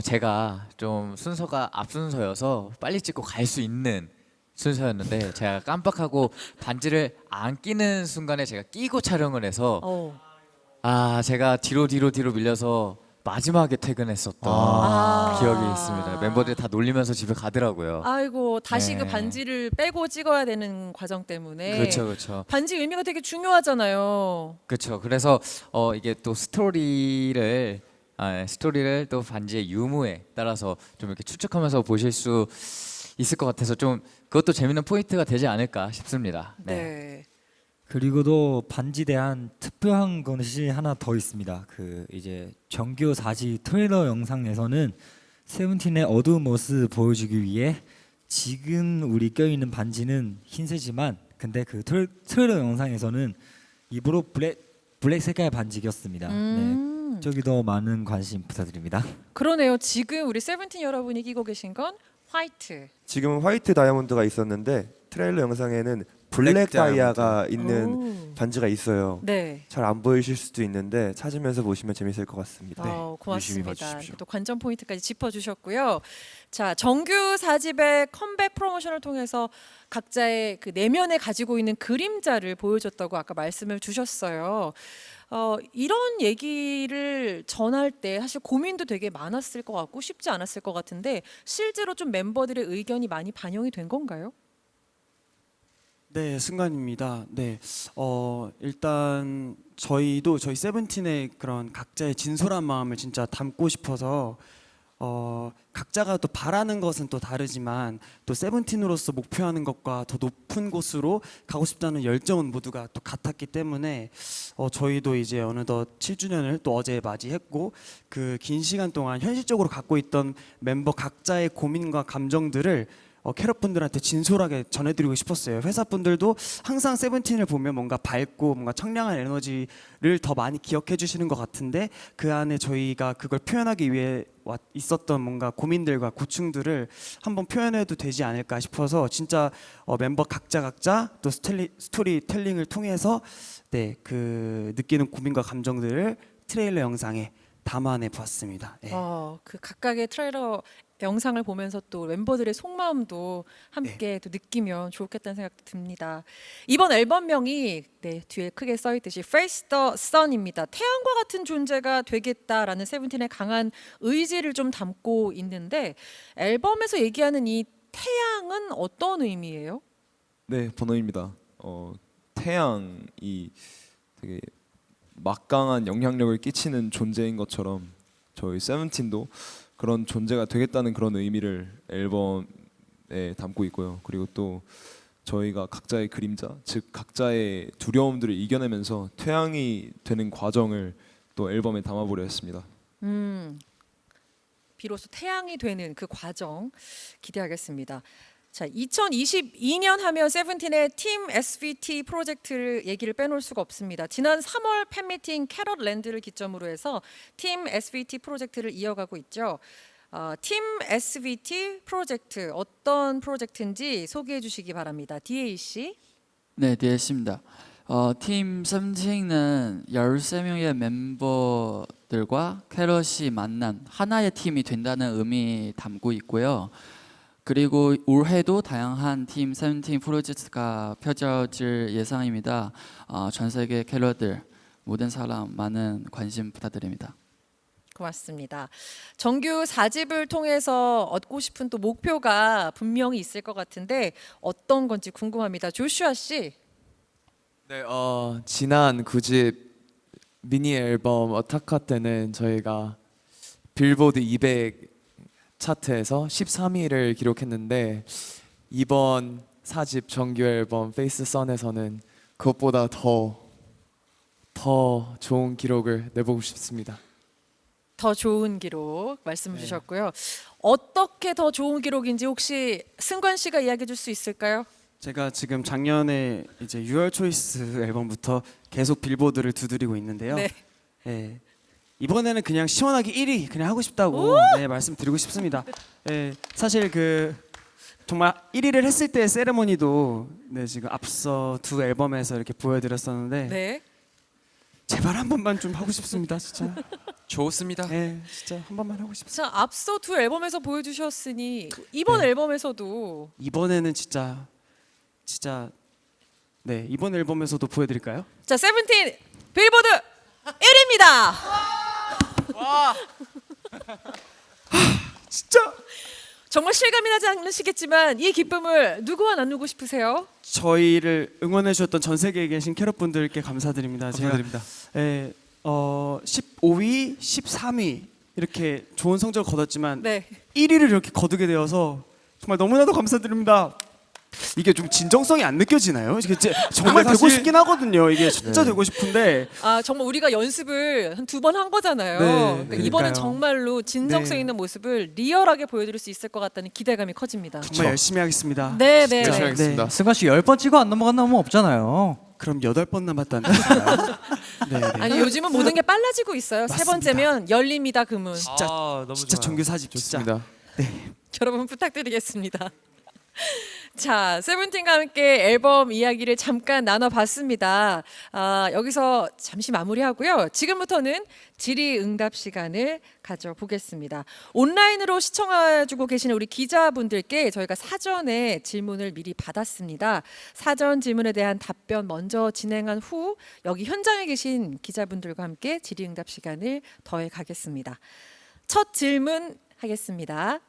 제가 좀 순서가 앞순서여서 빨리 찍고 갈 수 있는 순서였는데 제가 깜빡하고 반지를 안 끼는 순간에 제가 끼고 촬영을 해서 제가 뒤로 밀려서 마지막에 퇴근했었던 기억이 있습니다. 멤버들이 다 놀리면서 집에 가더라고요. 아이고, 다시 네. 그 반지를 빼고 찍어야 되는 과정 때문에 그렇죠. 반지 의미가 되게 중요하잖아요. 그렇죠. 그래서 이게 또 스토리를 또 반지의 유무에 따라서 좀 이렇게 추측하면서 보실 수 있을 것 같아서 좀 그것도 재밌는 포인트가 되지 않을까 싶습니다. 네. 그리고도 반지에 대한 특별한 것이 하나 더 있습니다. 그 이제 정규 4집 트레일러 영상에서는 세븐틴의 어두운 모습 보여주기 위해 지금 우리 껴있는 반지는 흰색이지만 근데 그 트레일러 영상에서는 입으로 블랙 색깔 반지 꼈습니다. 네. 저기도 많은 관심 부탁드립니다. 그러네요. 지금 우리 세븐틴 여러분이 끼고 계신 건 화이트. 지금은 화이트 다이아몬드가 있었는데 트레일러 영상에는 블랙 다이아가 있는 반지가 있어요. 네. 잘 안 보이실 수도 있는데 찾으면서 보시면 재밌을 것 같습니다. 유심히 고맙습니다. 봐주십시오. 또 관전 포인트까지 짚어주셨고요. 자, 정규 4집의 컴백 프로모션을 통해서 각자의 그 내면에 가지고 있는 그림자를 보여줬다고 아까 말씀을 주셨어요. 이런 얘기를 전할 때 사실 고민도 되게 많았을 것 같고 쉽지 않았을 것 같은데 실제로 좀 멤버들의 의견이 많이 반영이 된 건가요? 네, 순간입니다. 네, 일단 저희 세븐틴의 그런 각자의 진솔한 마음을 진짜 담고 싶어서 각자가 또 바라는 것은 또 다르지만 또 세븐틴으로서 목표하는 것과 더 높은 곳으로 가고 싶다는 열정은 모두가 또 같았기 때문에 저희도 이제 어느덧 7주년을 또 어제 맞이했고 그 긴 시간 동안 현실적으로 갖고 있던 멤버 각자의 고민과 감정들을 캐럿분들한테 진솔하게 전해드리고 싶었어요. 회사분들도 항상 세븐틴을 보면 뭔가 밝고 뭔가 청량한 에너지를 더 많이 기억해 주시는 것 같은데 그 안에 저희가 그걸 표현하기 위해 있었던 뭔가 고민들과 고충들을 한번 표현해도 되지 않을까 싶어서 진짜 멤버 각자 또 스토리텔링을 통해서 네, 그 느끼는 고민과 감정들을 트레일러 영상에 담아내 보았습니다. 네. 그 각각의 트레일러 영상을 보면서 또 멤버들의 속마음도 함께 또 느끼면 좋겠다는 생각도 듭니다. 이번 앨범명이 뒤에 크게 써 있듯이 Face the Sun입니다. 태양과 같은 존재가 되겠다라는 세븐틴의 강한 의지를 좀 담고 있는데 앨범에서 얘기하는 이 태양은 어떤 의미예요? 네, 번호입니다. 태양이 되게 막강한 영향력을 끼치는 존재인 것처럼 저희 세븐틴도 그런 존재가 되겠다는 그런 의미를 앨범에 담고 있고요. 그리고 또 저희가 각자의 그림자, 즉 각자의 두려움들을 이겨내면서 태양이 되는 과정을 또 앨범에 담아보려 했습니다. 비로소 태양이 되는 그 과정 기대하겠습니다. 자, 2022년 하면 세븐틴의 팀 SVT 프로젝트를 얘기를 빼놓을 수가 없습니다. 지난 3월 팬미팅 캐럿랜드를 기점으로 해서 팀 SVT 프로젝트를 이어가고 있죠. 팀 SVT 프로젝트 어떤 프로젝트인지 소개해 주시기 바랍니다. DA 씨. 네, DA씨입니다. 팀 세븐틴은 13명의 멤버들과 캐럿이 만난 하나의 팀이 된다는 의미 담고 있고요. 그리고 올해도 다양한 팀 세븐틴 프로젝트가 펼쳐질 예상입니다. 전 세계 캐러들 모든 사람 많은 관심 부탁드립니다. 고맙습니다. 정규 4집을 통해서 얻고 싶은 또 목표가 분명히 있을 것 같은데 어떤 건지 궁금합니다. 조슈아 씨. 네, 지난 9집 미니 앨범 어타카 때는 저희가 빌보드 200 차트에서 13위를 기록했는데 이번 4집 정규 앨범 페이스 선에서는 그것보다 더 좋은 기록을 내보고 싶습니다. 더 좋은 기록 말씀 주셨고요. 어떻게 더 좋은 기록인지 혹시 승관 씨가 이야기해 줄 수 있을까요? 제가 지금 작년에 이제 6월 초이스 앨범부터 계속 빌보드를 두드리고 있는데요. 네. 네. 이번에는 그냥 시원하게 1위 그냥 하고 싶다고 네, 말씀드리고 싶습니다. 네, 사실 그 정말 1위를 했을 때 세레모니도 네, 지금 앞서 두 앨범에서 이렇게 보여드렸었는데 네. 제발 한 번만 좀 하고 싶습니다, 진짜. 좋습니다. 네, 진짜 한 번만 하고 싶습니다. 자, 앞서 두 앨범에서 보여주셨으니 이번 앨범에서도 이번에는 진짜 네 이번 앨범에서도 보여드릴까요? 자, 세븐틴 빌보드 1위입니다. 진짜 정말 실감이 나지 않으시겠지만 이 기쁨을 누구와 나누고 싶으세요? 저희를 응원해 주셨던 전 세계에 계신 캐럿분들께 감사드립니다. 감사드립니다. 제가 15위, 13위 이렇게 좋은 성적을 거뒀지만 네. 1위를 이렇게 거두게 되어서 정말 너무나도 감사드립니다. 이게 좀 진정성이 안 느껴지나요? 이게 정말 사실- 되고 싶긴 하거든요. 이게 진짜 되고 싶은데 아, 정말 우리가 연습을 한 2번 한 거잖아요. 네, 그러니까 이번엔 그러니까요. 정말로 진정성 네. 있는 모습을 리얼하게 보여드릴 수 있을 것 같다는 기대감이 커집니다. 정말 열심히 하겠습니다. 네, 네. 열심히 네. 하겠습니다. 승관 씨 10번 찍어 안 넘어간다면 없잖아요. 그럼 8번 남았다는 뜻인가요? 네, 네. 아니 요즘은 모든 게 빨라지고 있어요. 세 맞습니다. 번째면 열립니다 그문. 진짜 너무 진짜 좋아요. 정규 4집 진짜. 좋습니다. 여러분 부탁드리겠습니다. 자, 세븐틴과 함께 앨범 이야기를 잠깐 나눠봤습니다. 여기서 잠시 마무리하고요. 지금부터는 질의응답 시간을 가져보겠습니다. 온라인으로 시청해주고 계시는 우리 기자분들께 저희가 사전에 질문을 미리 받았습니다. 사전 질문에 대한 답변 먼저 진행한 후 여기 현장에 계신 기자분들과 함께 질의응답 시간을 더해 가겠습니다. 첫 질문 하겠습니다.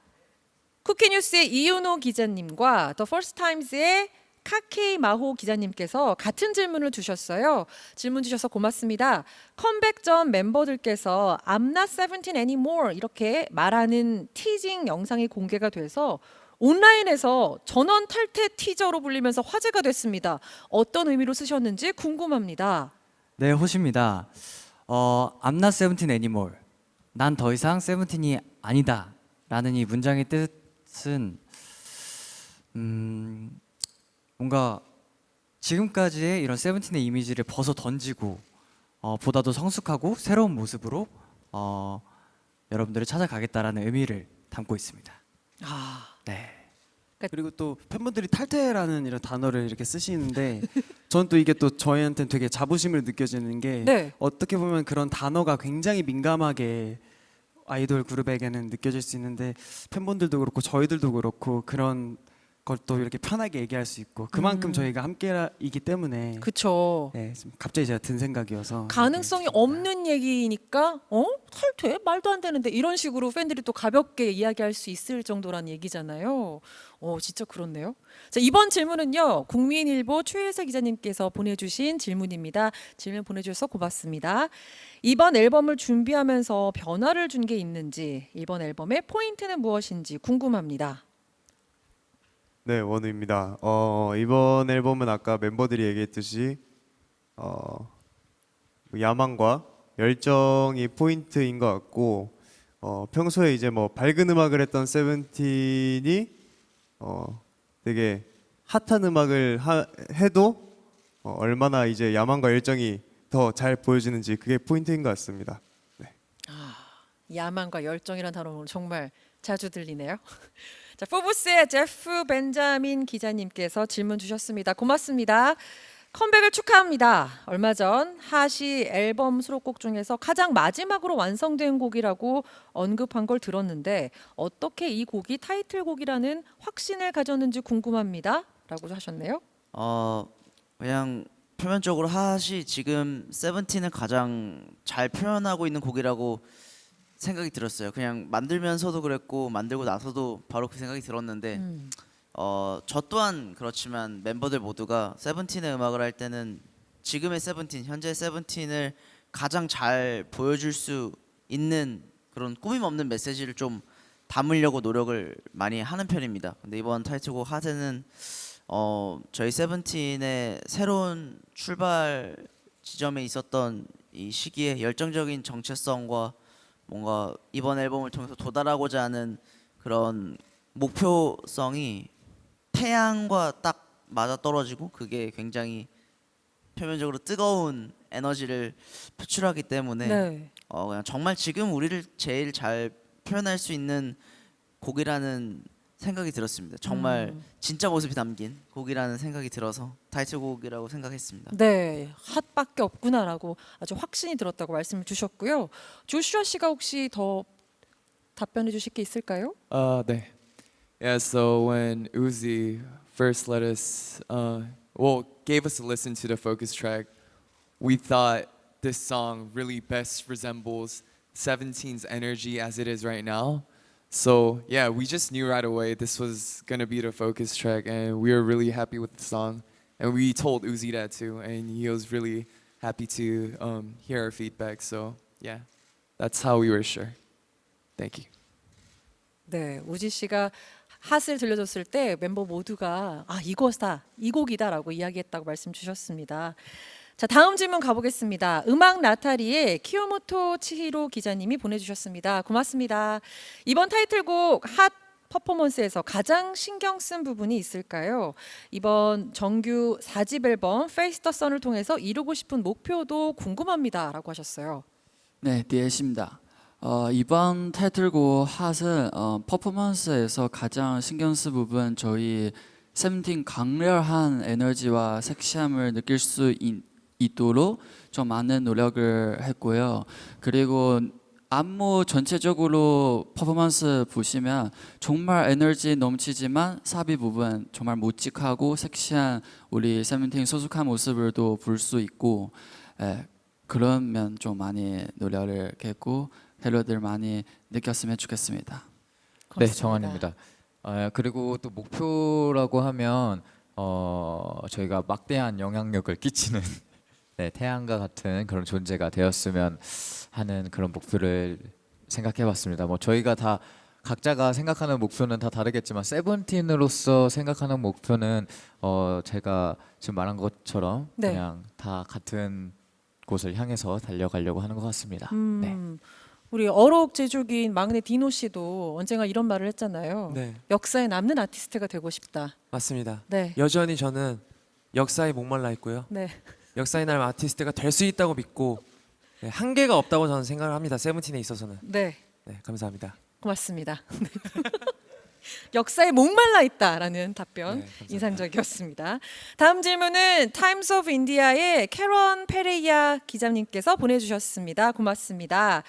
쿠키뉴스의 이윤호 기자님과 더 퍼스트타임즈의 카케이 마호 기자님께서 같은 질문을 주셨어요. 질문 주셔서 고맙습니다. 컴백 전 멤버들께서 I'm not 17 anymore 이렇게 말하는 티징 영상이 공개가 돼서 온라인에서 전원 탈퇴 티저로 불리면서 화제가 됐습니다. 어떤 의미로 쓰셨는지 궁금합니다. 네, 호시입니다. I'm not 17 anymore. 난 더 이상 세븐틴이 아니다. 라는 이 문장의 뜻은 뭔가 지금까지의 이런 세븐틴의 이미지를 벗어 던지고 보다 더 성숙하고 새로운 모습으로 여러분들을 찾아가겠다라는 의미를 담고 있습니다. 아, 네. 그리고 또 팬분들이 탈퇴라는 이런 단어를 이렇게 쓰시는데 저는 또 이게 또 저희한테는 되게 자부심을 느껴지는 게 네. 어떻게 보면 그런 단어가 굉장히 민감하게 아이돌 그룹에게는 느껴질 수 있는데 팬분들도 그렇고 저희들도 그렇고 그런 걸 또 이렇게 편하게 얘기할 수 있고 그만큼 저희가 함께이기 때문에 그쵸. 네, 지금 갑자기 제가 든 생각이어서 가능성이 없는 얘기니까 탈퇴? 말도 안 되는데 이런 식으로 팬들이 또 가볍게 이야기할 수 있을 정도란 얘기잖아요. 진짜 그렇네요. 자, 이번 질문은요. 국민일보 최혜서 기자님께서 보내주신 질문입니다. 질문 보내주셔서 고맙습니다. 이번 앨범을 준비하면서 변화를 준 게 있는지 이번 앨범의 포인트는 무엇인지 궁금합니다. 네, 원우입니다. 이번 앨범은 아까 멤버들이 얘기했듯이 야망과 열정이 포인트인 것 같고 평소에 이제 뭐 밝은 음악을 했던 세븐틴이 되게 핫한 음악을 해도 얼마나 이제 야망과 열정이 더 잘 보여지는지 그게 포인트인 것 같습니다. 네. 야망과 열정이라는 단어는 정말 자주 들리네요. 자, 포브스의 제프 벤자민 기자님께서 질문 주셨습니다. 고맙습니다. 컴백을 축하합니다. 얼마 전 하시 앨범 수록곡 중에서 가장 마지막으로 완성된 곡이라고 언급한 걸 들었는데 어떻게 이 곡이 타이틀곡이라는 확신을 가졌는지 궁금합니다. 라고 하셨네요. 그냥 표면적으로 하시 지금 세븐틴을 가장 잘 표현하고 있는 곡이라고 생각이 들었어요. 그냥 만들면서도 그랬고 만들고 나서도 바로 그 생각이 들었는데 저 또한 그렇지만 멤버들 모두가 세븐틴의 음악을 할 때는 지금의 세븐틴, 현재 세븐틴을 가장 잘 보여줄 수 있는 그런 꾸밈 없는 메시지를 좀 담으려고 노력을 많이 하는 편입니다. 근데 이번 타이틀곡 하트는 저희 세븐틴의 새로운 출발 지점에 있었던 이 시기에 열정적인 정체성과 뭔가 이번 앨범을 통해서 도달하고자 하는 그런 목표성이 태양과 딱 맞아떨어지고 그게 굉장히 표면적으로 뜨거운 에너지를 표출하기 때문에 네. 그냥 정말 지금 우리를 제일 잘 표현할 수 있는 곡이라는 생각이 들었습니다. 정말 진짜 모습이 담긴 곡이라는 생각이 들어서 타이틀곡이라고 생각했습니다. 네, 핫밖에 없구나라고 아주 확신이 들었다고 말씀을 주셨고요. 조슈아 씨가 혹시 더 답변해 주실 게 있을까요? 네. Yeah, so when Uzi first let us, gave us a listen to the focus track, we thought this song really best resembles 17's energy as it is right now. So yeah, we just knew right away this was gonna be the focus track, and we were really happy with the song. And we told Uzi that too, and he was really happy to hear our feedback. So yeah, that's how we were sure. Thank you. 네, 우지 씨가 핫을 들려줬을 때 멤버 모두가 이거다, 이 곡이다라고 이야기했다고 말씀 주셨습니다. 자, 다음 질문 가보겠습니다. 음악 나타리의 키요모토 치히로 기자님이 보내주셨습니다. 고맙습니다. 이번 타이틀곡 핫 퍼포먼스에서 가장 신경 쓴 부분이 있을까요? 이번 정규 4집 앨범 Face the Sun을 통해서 이루고 싶은 목표도 궁금합니다라고 하셨어요. 네, 디에시입니다. 이번 타이틀곡 핫은 퍼포먼스에서 가장 신경 쓴 부분 저희 세븐틴 강렬한 에너지와 섹시함을 느낄 수 있도록 좀 많은 노력을 했고요. 그리고 안무 전체적으로 퍼포먼스 보시면 정말 에너지 넘치지만 사비 부분 정말 묵직하고 섹시한 우리 세븐틴 소속한 모습을 또 볼 수 있고 그런 면 좀 많이 노력을 했고 헬로들 많이 느꼈으면 좋겠습니다. 고맙습니다. 네, 정한입니다. 그리고 또 목표라고 하면 저희가 막대한 영향력을 끼치는 네, 태양과 같은 그런 존재가 되었으면 하는 그런 목표를 생각해봤습니다. 뭐 저희가 다 각자가 생각하는 목표는 다 다르겠지만 세븐틴으로서 생각하는 목표는 제가 지금 말한 것처럼 네. 그냥 다 같은 곳을 향해서 달려가려고 하는 것 같습니다. 네. 우리 어록 제조기인 막내 디노 씨도 언젠가 이런 말을 했잖아요. 네, 역사에 남는 아티스트가 되고 싶다. 맞습니다. 네, 여전히 저는 역사에 목말라 있고요. 네, 역사에 남은 아티스트가 될 수 있다고 믿고 한계가 없다고 저는 생각을 합니다. 세븐틴에 있어서는. 네. 네, 감사합니다. 고맙습니다. 역사에 목말라 있다라는 답변 네, 감사합니다. 인상적이었습니다. 다음 질문은 타임스 오브 인디아의 캐런 페레이아 기자님께서 보내주셨습니다. 고맙습니다.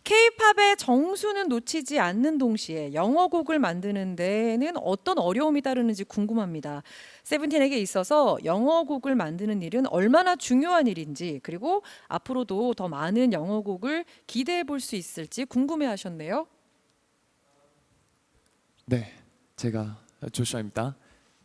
K-팝의 정수는 놓치지 않는 동시에 영어곡을 만드는 데에는 어떤 어려움이 따르는지 궁금합니다. 세븐틴에게 있어서 영어곡을 만드는 일은 얼마나 중요한 일인지 그리고 앞으로도 더 많은 영어곡을 기대해 볼 수 있을지 궁금해하셨네요. 네, 제가 조슈아입니다.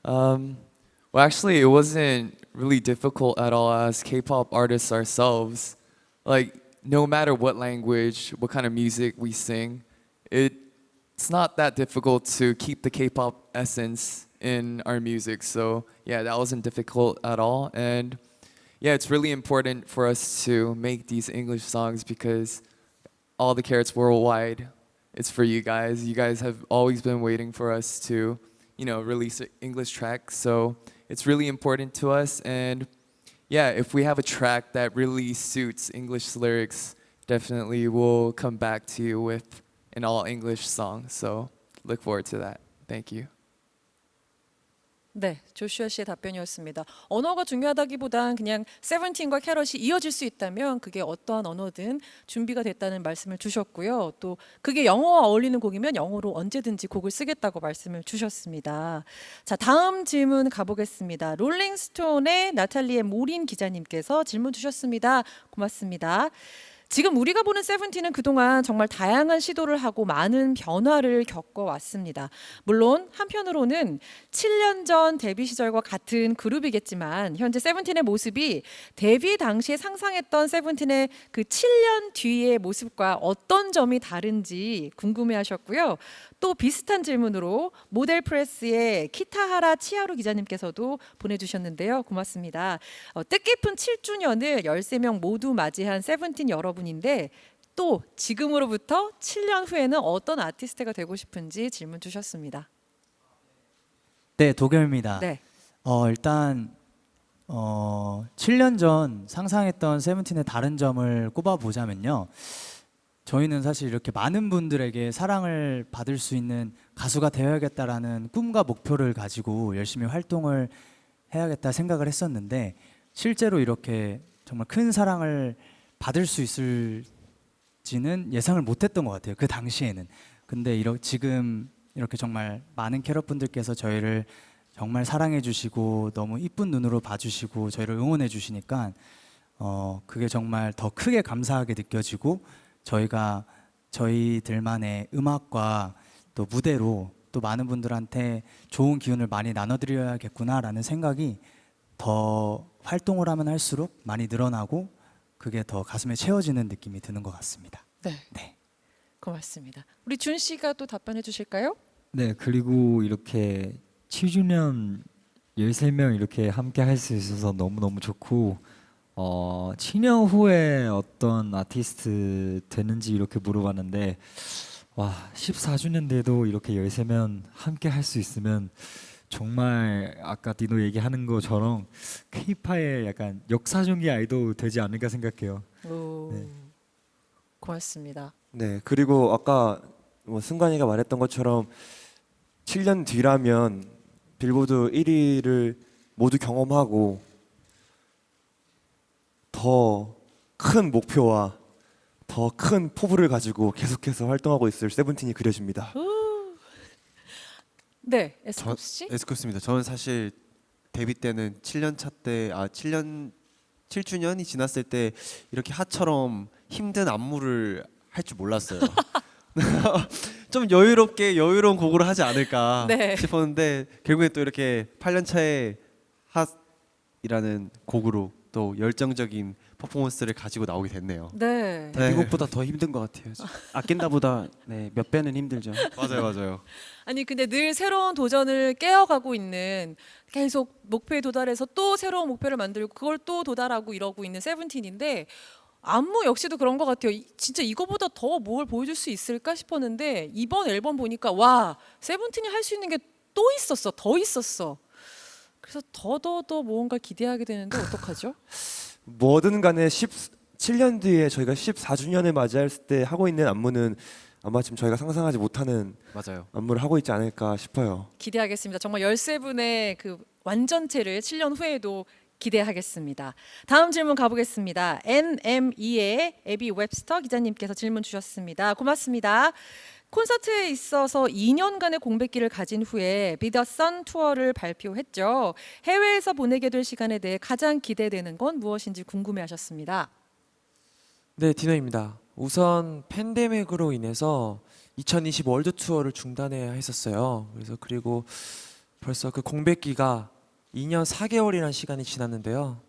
Well, actually, it wasn't really difficult at all as K-pop artists ourselves. Like, no matter what language, what kind of music we sing, it's not that difficult to keep the K-pop essence in our music. So, yeah, that wasn't difficult at all. And yeah, it's really important for us to make these English songs because all the carrots worldwide, it's for you guys. You guys have always been waiting for us to, release an English track. So it's really important to us. And yeah, if we have a track that really suits English lyrics, definitely we'll come back to you with an all English song. So look forward to that. Thank you. 네, 조슈아 씨의 답변이었습니다. 언어가 중요하다기보단 그냥 세븐틴과 캐럿이 이어질 수 있다면 그게 어떠한 언어든 준비가 됐다는 말씀을 주셨고요. 또 그게 영어와 어울리는 곡이면 영어로 언제든지 곡을 쓰겠다고 말씀을 주셨습니다. 자, 다음 질문 가보겠습니다. 롤링스톤의 나탈리의 모린 기자님께서 질문 주셨습니다. 고맙습니다. 지금 우리가 보는 세븐틴은 그동안 정말 다양한 시도를 하고 많은 변화를 겪어왔습니다. 물론 한편으로는 7년 전 데뷔 시절과 같은 그룹이겠지만 현재 세븐틴의 모습이 데뷔 당시에 상상했던 세븐틴의 그 7년 뒤의 모습과 어떤 점이 다른지 궁금해하셨고요. 또 비슷한 질문으로 모델 프레스의 키타하라 치하루 기자님께서도 보내주셨는데요. 고맙습니다. 뜻깊은 7주년을 13명 모두 맞이한 세븐틴 여러분인데 또 지금으로부터 7년 후에는 어떤 아티스트가 되고 싶은지 질문 주셨습니다. 네, 도겸입니다. 네. 일단 7년 전 상상했던 세븐틴의 다른 점을 꼽아보자면요. 저희는 사실 이렇게 많은 분들에게 사랑을 받을 수 있는 가수가 되어야겠다라는 꿈과 목표를 가지고 열심히 활동을 해야겠다 생각을 했었는데 실제로 이렇게 정말 큰 사랑을 받을 수 있을지는 예상을 못했던 것 같아요. 그 당시에는. 근데 지금 이렇게 정말 많은 캐럿분들께서 저희를 정말 사랑해 주시고 너무 이쁜 눈으로 봐주시고 저희를 응원해 주시니까 그게 정말 더 크게 감사하게 느껴지고 저희가 저희들만의 음악과 또 무대로 또 많은 분들한테 좋은 기운을 많이 나눠드려야겠구나라는 생각이 더 활동을 하면 할수록 많이 늘어나고 그게 더 가슴에 채워지는 느낌이 드는 것 같습니다. 네. 네. 고맙습니다. 우리 준 씨가 또 답변해 주실까요? 네, 그리고 이렇게 7주년 13명 이렇게 함께 할 수 있어서 너무너무 좋고 7년 후에 어떤 아티스트 되는지 이렇게 물어봤는데 와 14주년 돼도 이렇게 13명 함께 할 수 있으면 정말 아까 디노 얘기하는 것처럼 K-팝의 약간 역사적인 아이돌 되지 않을까 생각해요. 오, 네. 고맙습니다. 네, 그리고 아까 뭐 승관이가 말했던 것처럼 7년 뒤라면 빌보드 1위를 모두 경험하고 더 큰 목표와 더 큰 포부를 가지고 계속해서 활동하고 있을 세븐틴이 그려집니다. 네, 에스쿱 씨. 에스쿱스입니다. 저는 사실 데뷔 때는 7주년이 지났을 때 이렇게 하처럼 힘든 안무를 할 줄 몰랐어요. 좀 여유로운 곡으로 하지 않을까 네. 싶었는데 결국에 또 이렇게 8년 차에 핫이라는 곡으로 또 열정적인 퍼포먼스를 가지고 나오게 됐네요. 네. 데뷔곡보다 더 힘든 것 같아요. 아낀다보다 몇 배는 힘들죠. 맞아요. 아니 근데 늘 새로운 도전을 깨어가고 있는 계속 목표에 도달해서 또 새로운 목표를 만들고 그걸 또 도달하고 이러고 있는 세븐틴인데 안무 역시도 그런 것 같아요. 진짜 이거보다 더 뭘 보여줄 수 있을까 싶었는데 이번 앨범 보니까 와 세븐틴이 할 수 있는 게 또 있었어. 더 있었어. 그래서 더 무언가 기대하게 되는데 어떡하죠? 뭐든 간에 17년 뒤에 저희가 14주년을 맞이할 때 하고 있는 안무는 아마 지금 저희가 상상하지 못하는 맞아요. 안무를 하고 있지 않을까 싶어요. 기대하겠습니다. 정말 13분의 그 완전체를 7년 후에도 기대하겠습니다. 다음 질문 가보겠습니다. NME의 에비 웹스터 기자님께서 질문 주셨습니다. 고맙습니다. 콘서트에 있어서 2년간의 공백기를 가진 후에 Be The Sun 투어를 발표했죠. 해외에서 보내게 될 시간에 대해 가장 기대되는 건 무엇인지 궁금해하셨습니다. 네, 디노입니다. 우선 팬데믹으로 인해서 2020 월드 투어를 중단해야 했었어요. 그리고 벌써 그 공백기가 2년 4개월이라는 시간이 지났는데요.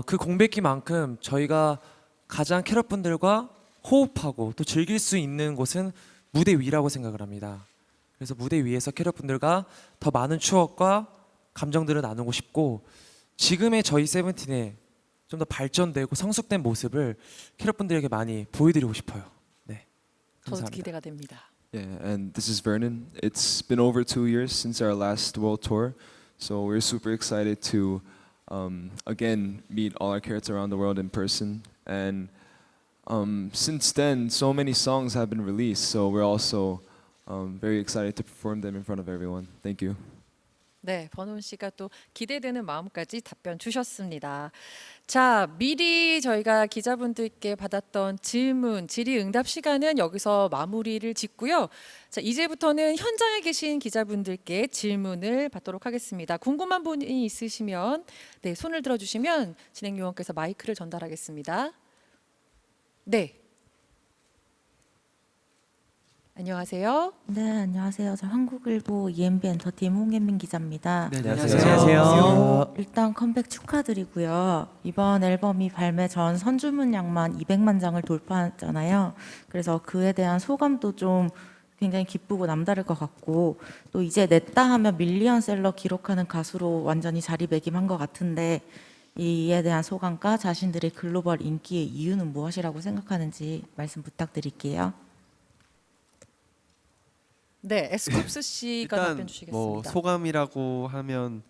그 공백기만큼 저희가 가장 캐럿분들과 호흡하고 또 즐길 수 있는 곳은 무대 위라고 생각을 합니다. 그래서 무대 위에서 캐럿분들과 더 많은 추억과 감정들을 나누고 싶고 지금의 저희 세븐틴의 좀 더 발전되고 성숙된 모습을 캐럿분들에게 많이 보여드리고 싶어요. 네, 더 감사합니다. 기대가 됩니다. Yeah, and this is Vernon. It's been over 2 years since our last world tour, so we're super excited to again meet all our carrots around the world in person. And since then, so many songs have been released, so we're also very excited to perform them in front of everyone. Thank you. 네, 번훈 씨가 또 기대되는 마음까지 답변 주셨습니다. 자, 미리 저희가 기자분들께 받았던 질문, 질의응답 시간은 여기서 마무리를 짓고요. 자, 이제부터는 현장에 계신 기자분들께 질문을 받도록 하겠습니다. 궁금한 분이 있으시면 네, 손을 들어주시면 진행요원께서 마이크를 전달하겠습니다. 네. 안녕하세요. 네, 안녕하세요. 저 한국일보 EMB 엔터팀 홍예민 기자입니다. 네, 안녕하세요. 일단 컴백 축하드리고요. 이번 앨범이 발매 전 선주문량만 200만 장을 돌파했잖아요. 그래서 그에 대한 소감도 좀 굉장히 기쁘고 남다를 것 같고, 또 이제 냈다 하면 밀리언셀러 기록하는 가수로 완전히 자리매김한 것 같은데, 이에 대한 소감과 자신들의 글로벌 인기의 이유는 무엇이라고 생각하는지 말씀 부탁드릴게요. 네, 에스쿱스 씨가 일단 답변 주시겠습니다. 뭐 소감이라고 하면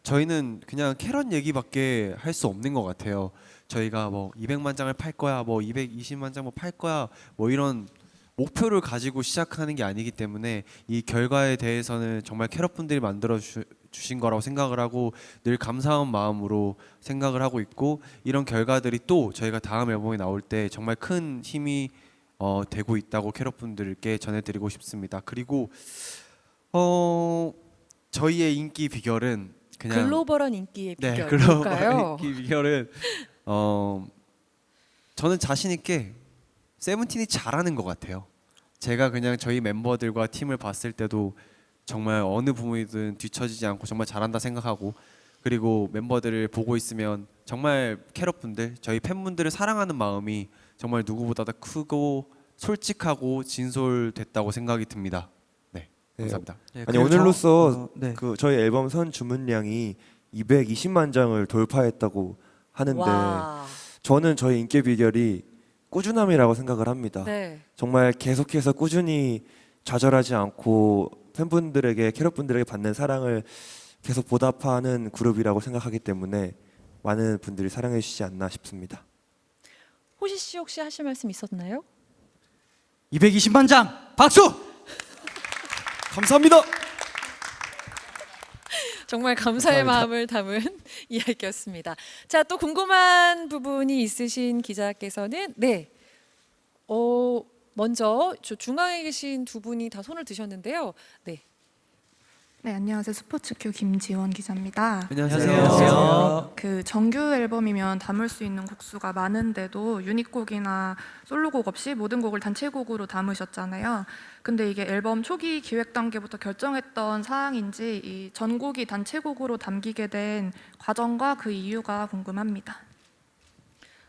저희는 그냥 캐럿 얘기밖에 할 수 없는 것 같아요. 저희가 뭐 200만 장을 팔 거야, 뭐 220만 장 뭐 팔 거야, 뭐 이런 목표를 가지고 시작하는 게 아니기 때문에 이 결과에 대해서는 정말 캐럿 분들이 만들어 주신 거라고 생각을 하고 늘 감사한 마음으로 생각을 하고 있고, 이런 결과들이 또 저희가 다음 앨범이 나올 때 정말 큰 힘이 되고 있다고 캐럿 분들께 전해드리고 싶습니다. 그리고 저희의 인기 비결은 그냥 글로벌한 인기의 비결 네, 뭘까요? 글로벌 인기 비결은 저는 자신 있게 세븐틴이 잘하는 것 같아요. 제가 그냥 저희 멤버들과 팀을 봤을 때도 정말 어느 부분이든 뒤처지지 않고 정말 잘한다 생각하고, 그리고 멤버들을 보고 있으면 정말 캐럿 분들, 저희 팬분들을 사랑하는 마음이 정말 누구보다 더 크고 솔직하고 진솔됐다고 생각이 듭니다. 네, 감사합니다. 네, 아니 오늘로써 그 저희 앨범 선 주문량이 220만 장을 돌파했다고 하는데 와. 저는 저희 인기 비결이 꾸준함이라고 생각을 합니다. 네. 정말 계속해서 꾸준히 좌절하지 않고 팬분들에게 캐럿분들에게 받는 사랑을 계속 보답하는 그룹이라고 생각하기 때문에 많은 분들이 사랑해 주시지 않나 싶습니다. 호시 씨 혹시 하실 말씀 있었나요? 220만 장 박수! 감사합니다. 정말 감사의 마음을 담은 이야기였습니다. 자, 또 궁금한 부분이 있으신 기자께서는 네, 먼저 저 중앙에 계신 두 분이 다 손을 드셨는데요. 네, 네, 안녕하세요. 스포츠큐 김지원 기자입니다. 안녕하세요. 그 정규 앨범이면 담을 수 있는 곡수가 많은데도 유닛곡이나 솔로곡 없이 모든 곡을 단체곡으로 담으셨잖아요. 근데 이게 앨범 초기 기획 단계부터 결정했던 사항인지 이 전곡이 단체곡으로 담기게 된 과정과 그 이유가 궁금합니다.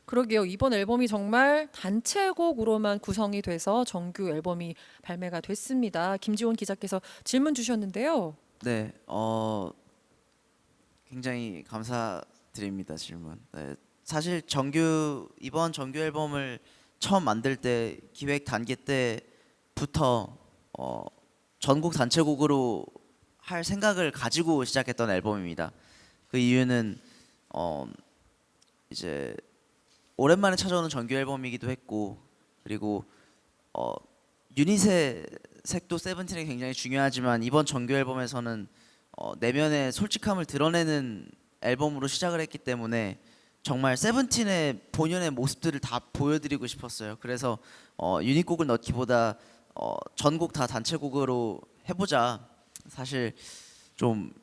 그러게요. 이번 앨범이 정말 단체곡으로만 구성이 돼서 정규 앨범이 발매가 됐습니다. 김지원 기자께서 질문 주셨는데요. 네, 굉장히 감사드립니다 질문. 네, 사실 이번 정규 앨범을 처음 만들 때 기획 단계 때부터 전곡 단체곡으로 할 생각을 가지고 시작했던 앨범입니다. 그 이유는 이제 오랜만에 찾아오는 정규 앨범이기도 했고, 그리고 유닛의 색도 세븐틴에 굉장히 중요하지만 이번 정규 앨범에서는 내면의 솔직함을 드러내는 앨범으로 시작을 했기 때문에 정말 세븐틴의 본연의 모습들을 다 보여드리고 싶었어요. 그래서 유닛곡을 넣기보다 전곡 다 단체곡으로 해보자. 사실 좀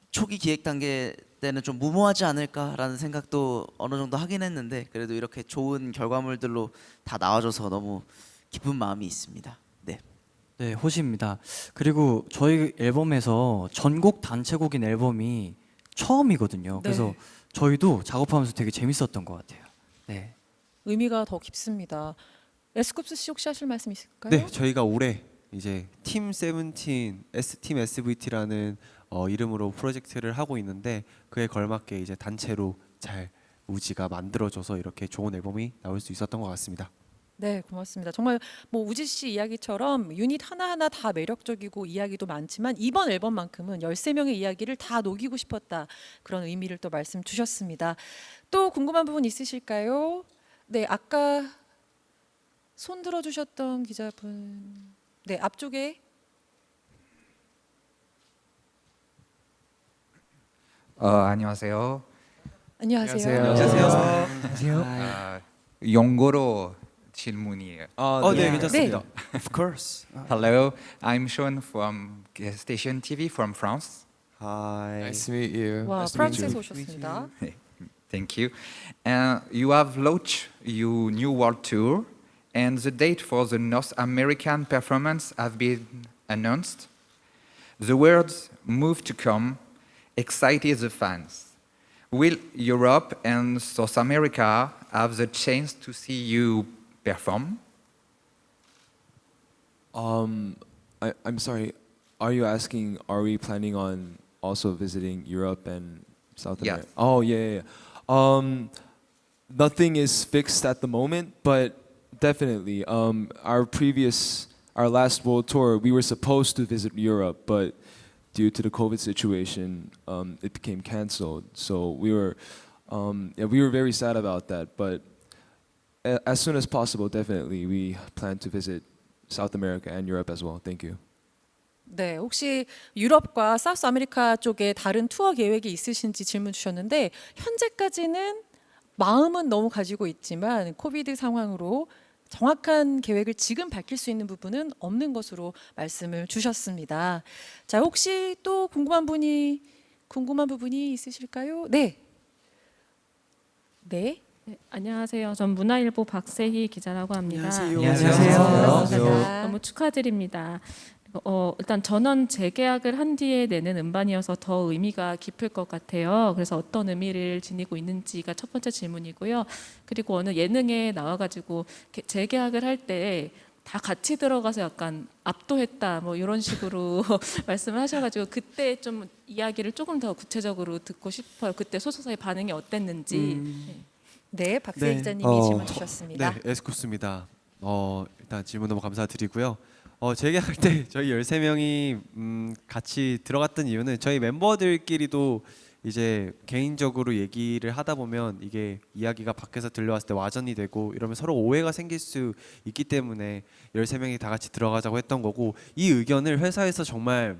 초기 기획 단계 때는 좀 무모하지 않을까라는 생각도 어느 정도 하긴 했는데, 그래도 이렇게 좋은 결과물들로 다 나와줘서 너무 기쁜 마음이 있습니다. 네. 네, 호시입니다. 그리고 저희 앨범에서 전곡 단체곡인 앨범이 처음이거든요. 네. 그래서 저희도 작업하면서 되게 재밌었던 것 같아요. 네. 의미가 더 깊습니다. 에스쿱스 씨 혹시 하실 말씀 있을까요? 네, 저희가 올해 이제 팀 세븐틴 팀 SVT라는 이름으로 프로젝트를 하고 있는데, 그에 걸맞게 이제 단체로 잘 우지가 만들어줘서 이렇게 좋은 앨범이 나올 수 있었던 것 같습니다. 네, 고맙습니다. 정말 뭐 우지 씨 이야기처럼 유닛 하나하나 다 매력적이고 이야기도 많지만 이번 앨범만큼은 13명의 이야기를 다 녹이고 싶었다. 그런 의미를 또 말씀 주셨습니다. 또 궁금한 부분 있으실까요? 네, 아까 손 들어주셨던 기자분. 네, 앞쪽에. 안녕하세요. 안녕하세요. 안녕하세요. 영어로 질문이에요. 네, 괜찮습니다. Of course. Hello, I'm Sean from Station TV from France. Hi. Nice to meet you. 와, Nice to meet 프랑스에서 you. 오셨습니다. Thank you. You have launched your new world tour, and the date for the North American performance have been announced. The words "move to come" excited the fans. Will Europe and South America have the chance to see you perform? I'm sorry. Are you asking? Are we planning on also visiting Europe and South Yes. America? Oh yeah. Nothing is fixed at the moment, but definitely. Our last world tour, we were supposed to visit Europe, but due to the COVID situation, it became canceled. So we were very sad about that. But as soon as possible, definitely, we plan to visit South America and Europe as well. Thank you. 네, 혹시 유럽과 사우스 아메리카 쪽에 다른 투어 계획이 있으신지 질문 주셨는데 현재까지는 마음은 너무 가지고 있지만 코비드 상황으로 정확한 계획을 지금 밝힐 수 있는 부분은 없는 것으로 말씀을 주셨습니다. 자, 혹시 또 궁금한 부분이 있으실까요? 네. 네. 네, 안녕하세요. 전 문화일보 박세희 기자라고 합니다. 반갑습니다. 너무 축하드립니다. 일단 전원 재계약을 한 뒤에 내는 음반이어서 더 의미가 깊을 것 같아요. 그래서 어떤 의미를 지니고 있는지가 첫 번째 질문이고요. 그리고 어느 예능에 나와가지고 재계약을 할 때 다 같이 들어가서 약간 압도했다 뭐 이런 식으로 말씀을 하셔가지고 그때 좀 이야기를 조금 더 구체적으로 듣고 싶어요. 그때 소속사의 반응이 어땠는지. 네, 박세희 네. 기자님이 질문 주셨습니다. 네, 에스쿠스입니다. 일단 질문 너무 감사드리고요. 재계약할 때 저희 13명이 같이 들어갔던 이유는 저희 멤버들끼리도 이제 개인적으로 얘기를 하다 보면 이게 이야기가 밖에서 들려왔을 때 와전이 되고 이러면 서로 오해가 생길 수 있기 때문에 13명이 다 같이 들어가자고 했던 거고 이 의견을 회사에서 정말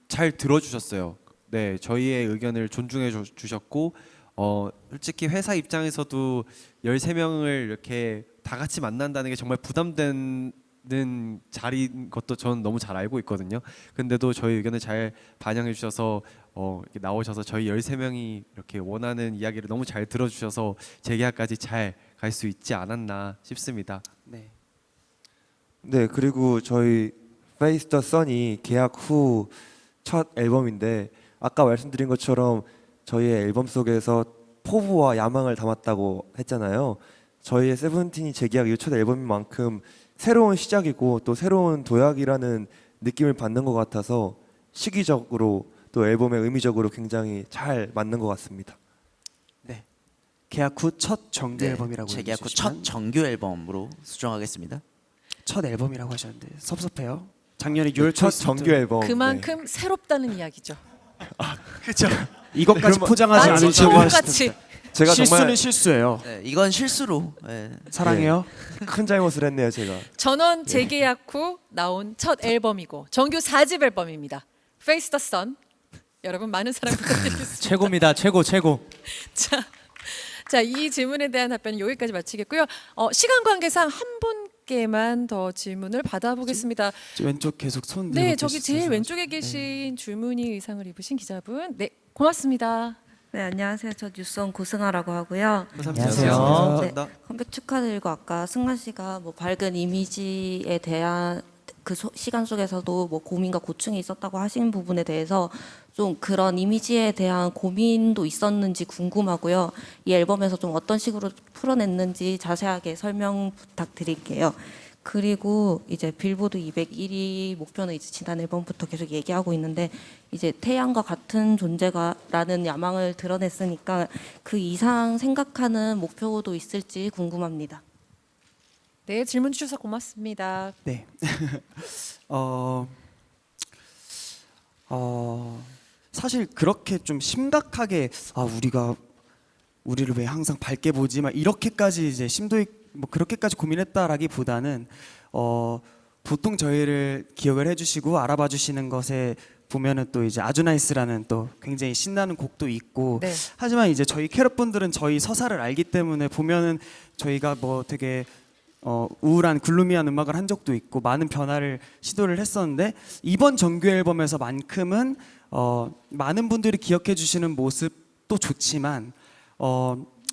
잘 들어주셨어요. 네, 저희의 의견을 존중해 주셨고 솔직히 회사 입장에서도 13명을 이렇게 다 같이 만난다는 게 정말 부담되는 자리인 것도 저는 너무 잘 알고 있거든요. 근데도 저희 의견을 잘 반영해 주셔서 이렇게 나오셔서 저희 13명이 이렇게 원하는 이야기를 너무 잘 들어주셔서 재계약까지 잘 갈 수 있지 않았나 싶습니다. 네. 네, 그리고 저희 Face the Sun이 계약 후 첫 앨범인데 아까 말씀드린 것처럼 저희의 앨범 속에서 포부와 야망을 담았다고 했잖아요. 저희의 세븐틴이 재계약 이후 첫 앨범인 만큼 새로운 시작이고 또 새로운 도약이라는 느낌을 받는 것 같아서 시기적으로 또 앨범의 의미적으로 굉장히 잘 맞는 것 같습니다. 네. 계약 후 첫 정규 앨범이라고 재계약 후 해주시지만 첫 정규 앨범으로 수정하겠습니다. 첫 앨범이라고 하셨는데 섭섭해요. 작년에 6월 첫 정규 앨범. 그만큼 새롭다는 이야기죠. 그렇죠. 이것까지 포장하지 마치 않으시고 처음같이. 제가 실수는 정말 실수예요. 네, 이건 실수로. 네. 사랑해요. 큰 잘못을 했네요, 제가. 전원 재계약 후 나온 첫 앨범이고 정규 4집 앨범입니다. Face the Sun. 여러분 많은 사랑 부탁드리겠습니다. 최고입니다. 최고. 자, 이 질문에 대한 답변은 여기까지 마치겠고요. 시간 관계상 한 분께만 더 질문을 받아보겠습니다. 왼쪽 계속 손 들고 네, 저기 계시죠? 제일 왼쪽에 계신 줄무늬 의상을 입으신 기자분. 네, 고맙습니다. 네, 안녕하세요. 저 뉴스원 고승아라고 하고요. 안녕하세요. 네, 컴백 축하드리고 아까 승관 씨가 뭐 밝은 이미지에 대한 그 시간 속에서도 뭐 고민과 고충이 있었다고 하신 부분에 대해서 좀 그런 이미지에 대한 고민도 있었는지 궁금하고요. 이 앨범에서 좀 어떤 식으로 풀어냈는지 자세하게 설명 부탁드릴게요. 그리고 이제 빌보드 201위 목표는 이제 지난 앨범부터 계속 얘기하고 있는데 이제 태양과 같은 존재가라는 야망을 드러냈으니까 그 이상 생각하는 목표도 있을지 궁금합니다. 네, 질문 주셔서 고맙습니다. 네. 사실 그렇게 좀 심각하게 우리를 왜 항상 밝게 보지 막 이렇게까지 이제 심도 뭐 그렇게까지 고민했다라기보다는 보통 저희를 기억을 해주시고 알아봐 주시는 것에 보면은 또 이제 아주나이스라는 또 굉장히 신나는 곡도 있고 네. 하지만 이제 저희 캐럿분들은 저희 서사를 알기 때문에 보면은 저희가 뭐 되게 우울한 글루미한 음악을 한 적도 있고 많은 변화를 시도를 했었는데 이번 정규 앨범에서만큼은 많은 분들이 기억해 주시는 모습도 좋지만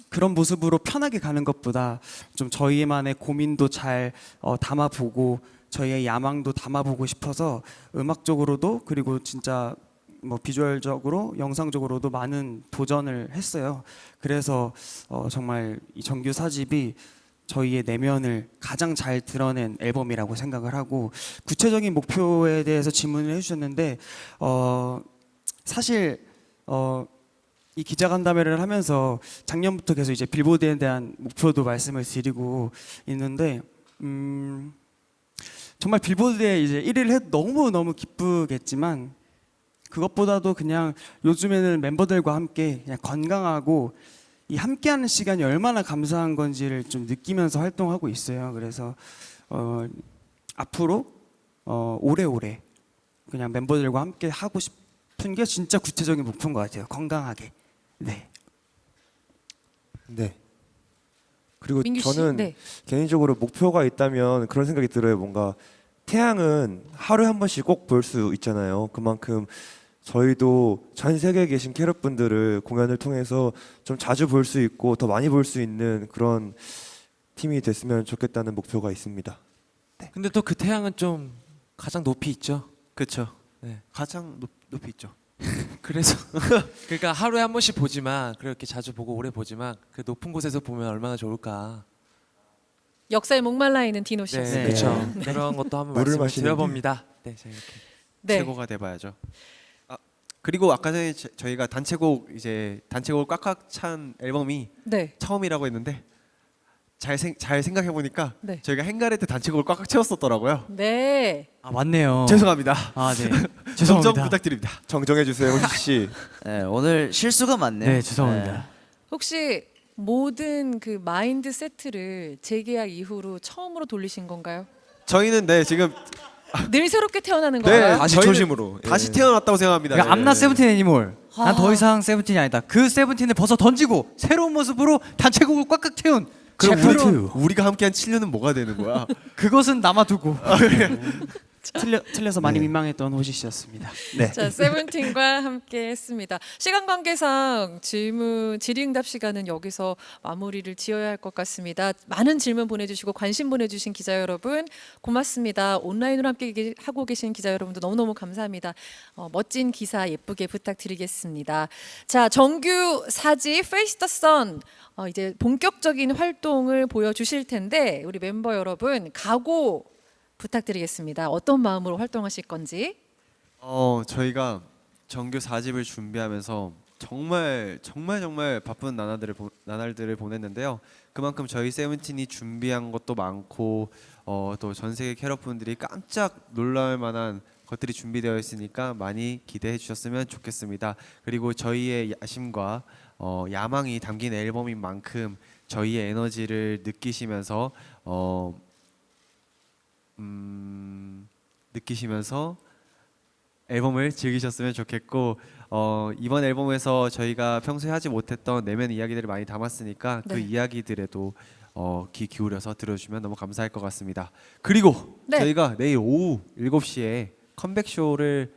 그런 모습으로 편하게 가는 것보다 좀 저희만의 고민도 잘 담아보고 저희의 야망도 담아보고 싶어서 음악적으로도 그리고 진짜 뭐 비주얼적으로 영상적으로도 많은 도전을 했어요. 그래서 정말 이 정규 4집이 저희의 내면을 가장 잘 드러낸 앨범이라고 생각을 하고 구체적인 목표에 대해서 질문을 해주셨는데 사실 이 기자간담회를 하면서 작년부터 계속 이제 빌보드에 대한 목표도 말씀을 드리고 있는데 정말 빌보드에 이제 1위를 해도 너무 기쁘겠지만 그것보다도 그냥 요즘에는 멤버들과 함께 그냥 건강하고 이 함께하는 시간이 얼마나 감사한 건지를 좀 느끼면서 활동하고 있어요. 그래서 앞으로 오래오래 그냥 멤버들과 함께 하고 싶은 게 진짜 구체적인 목표인 것 같아요. 건강하게. 네. 네. 그리고 민규 씨, 저는 네. 개인적으로 목표가 있다면 그런 생각이 들어요. 뭔가 태양은 하루에 한 번씩 꼭 볼 수 있잖아요. 그만큼 저희도 전 세계에 계신 캐럿분들을 공연을 통해서 좀 자주 볼 수 있고 더 많이 볼 수 있는 그런 팀이 됐으면 좋겠다는 목표가 있습니다. 근데 또 그 태양은 좀 가장 높이 있죠. 그렇죠. 네. 가장 높이 있죠. 그래서 그러니까 하루에 한 번씩 보지만 그렇게 자주 보고 오래 보지만 그 높은 곳에서 보면 얼마나 좋을까. 역사에 목말라 있는 디노 씨. 네, 그렇죠. 그런 것도 한번 물을 말씀을 마시는 드려봅니다. 네, 제가 이렇게. 네. 최고가 돼봐야죠. 그리고 아까 전에 저희가 단체곡을 꽉꽉 찬 앨범이 네. 처음이라고 했는데 잘 생각해 보니까 네. 저희가 행가레트 단체곡을 꽉꽉 채웠었더라고요. 네. 아 맞네요. 죄송합니다. 아 네. 정정 죄송합니다. 부탁드립니다. 정정해 주세요, 호시 씨. 네, 오늘 실수가 많네요. 네 죄송합니다. 혹시 모든 그 마인드 세트를 재계약 이후로 처음으로 돌리신 건가요? 저희는 네 지금 늘 새롭게 태어나는 네, 건가요? 다시 저희는 초심으로. 다시 예. 태어났다고 생각합니다. 그러니까 네. 암나 세븐틴 애니몰. 난 아. 더 이상 세븐틴이 아니다. 그 세븐틴을 벗어 던지고 새로운 모습으로 단체곡을 꽉꽉 채운. 그럼 챕터 2. 우리가 함께한 7년은 뭐가 되는 거야? 그것은 남아두고. 틀려서 많이 네. 민망했던 호시 씨였습니다. 네. 자, 세븐틴과 함께 했습니다. 시간 관계상 질의응답 시간은 여기서 마무리를 지어야 할 것 같습니다. 많은 질문 보내주시고 관심 보내주신 기자 여러분 고맙습니다. 온라인으로 함께 하고 계신 기자 여러분도 너무너무 감사합니다. 멋진 기사 예쁘게 부탁드리겠습니다. 자, 정규 4집 Face the Sun 이제 본격적인 활동을 보여주실 텐데 우리 멤버 여러분 각오 부탁드리겠습니다. 어떤 마음으로 활동하실 건지. 저희가 정규 4집을 준비하면서 정말 바쁜 나날들을 보냈는데요. 그만큼 저희 세븐틴이 준비한 것도 많고 또 전 세계 캐럿분들이 깜짝 놀랄 만한 것들이 준비되어 있으니까 많이 기대해 주셨으면 좋겠습니다. 그리고 저희의 야심과 야망이 담긴 앨범인 만큼 저희의 에너지를 느끼시면서 앨범을 즐기셨으면 좋겠고 이번 앨범에서 저희가 평소에 하지 못했던 내면 이야기들을 많이 담았으니까 그 네. 이야기들에도 귀 기울여서 들어주시면 너무 감사할 것 같습니다. 그리고 네. 저희가 내일 오후 7시에 컴백 쇼를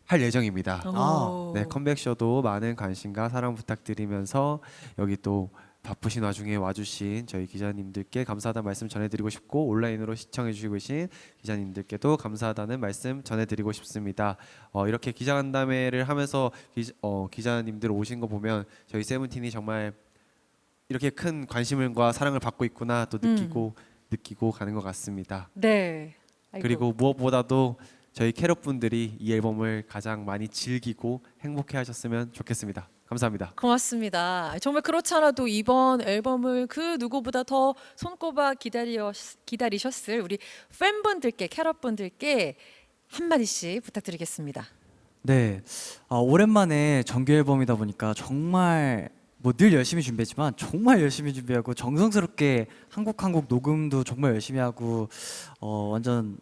할 예정입니다. 오. 네, 컴백 쇼도 많은 관심과 사랑 부탁드리면서 여기 또 바쁘신 와중에 와주신 저희 기자님들께 감사하다는 말씀 전해드리고 싶고 온라인으로 시청해주시고 계신 기자님들께도 감사하다는 말씀 전해드리고 싶습니다. 이렇게 기자간담회를 하면서 기자님들 오신 거 보면 저희 세븐틴이 정말 이렇게 큰 관심과 사랑을 받고 있구나 또 느끼고 가는 것 같습니다. 네. 아이고. 그리고 무엇보다도 저희 캐럿분들이 이 앨범을 가장 많이 즐기고 행복해하셨으면 좋겠습니다. 감사합니다. 고맙습니다. 정말 그렇지 않아도 이번 앨범을 그 누구보다 더 손꼽아 기다리셨을 우리 팬분들께 캐럿분들께 한마디씩 부탁드리겠습니다. 네, 오랜만에 정규 앨범이다 보니까 정말 뭐 늘 열심히 준비했지만 정말 열심히 준비하고 정성스럽게 한 곡 녹음도 정말 열심히 하고 완전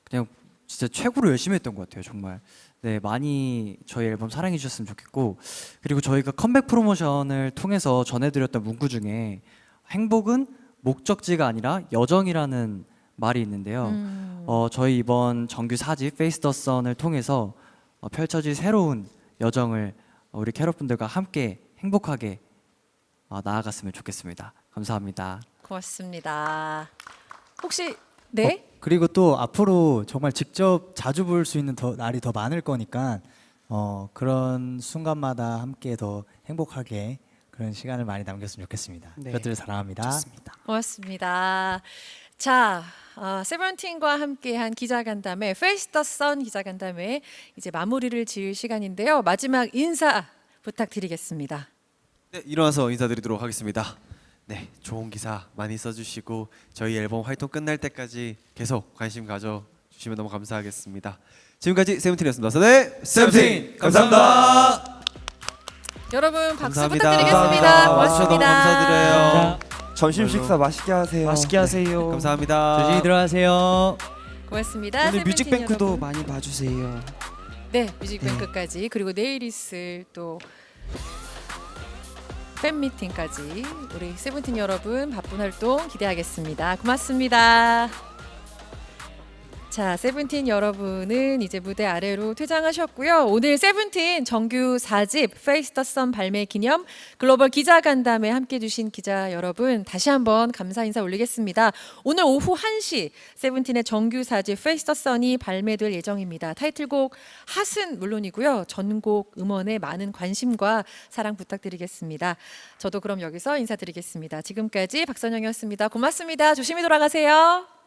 그냥 진짜 최고로 열심히 했던 것 같아요, 정말. 네, 많이 저희 앨범 사랑해 주셨으면 좋겠고, 그리고 저희가 컴백 프로모션을 통해서 전해드렸던 문구 중에 행복은 목적지가 아니라 여정이라는 말이 있는데요. 저희 이번 정규 4집 Face the Sun을 통해서 펼쳐질 새로운 여정을 우리 캐럿분들과 함께 행복하게 나아갔으면 좋겠습니다. 감사합니다. 고맙습니다. 혹시 네? 그리고 또 앞으로 정말 직접 자주 볼 수 있는 날이 더 많을 거니까 그런 순간마다 함께 더 행복하게 그런 시간을 많이 남겼으면 좋겠습니다. 네. 그것들을 사랑합니다. 좋습니다. 고맙습니다. 자, 세븐틴과 함께한 기자간담회 Face the Sun 기자간담회 이제 마무리를 지을 시간인데요. 마지막 인사 부탁드리겠습니다. 네, 일어나서 인사드리도록 하겠습니다. 네, 좋은 기사 많이 써주시고 저희 앨범 활동 끝날 때까지 계속 관심 가져주시면 너무 감사하겠습니다. 지금까지 세븐틴이었습니다. 네, 세븐틴 감사합니다. 여러분 박수 감사합니다. 부탁드리겠습니다. 와주셔서 너무 감사드려요. 점심 식사 맛있게 하세요. 맛있게 하세요. 감사합니다. 조심히 들어가세요. 고맙습니다. 오늘 세븐틴 뮤직뱅크도 여러분. 많이 봐주세요. 네, 뮤직뱅크까지 그리고 내일 있을 또 팬미팅까지 우리 세븐틴 여러분 바쁜 활동 기대하겠습니다. 고맙습니다. 자, 세븐틴 여러분은 이제 무대 아래로 퇴장하셨고요. 오늘 세븐틴 정규 4집 Face the Sun 발매 기념 글로벌 기자간담회 함께해 주신 기자 여러분 다시 한번 감사 인사 올리겠습니다. 오늘 오후 1시 세븐틴의 정규 4집 Face the Sun이 발매될 예정입니다. 타이틀곡 핫은 물론이고요. 전곡 음원에 많은 관심과 사랑 부탁드리겠습니다. 저도 그럼 여기서 인사드리겠습니다. 지금까지 박선영이었습니다. 고맙습니다. 조심히 돌아가세요.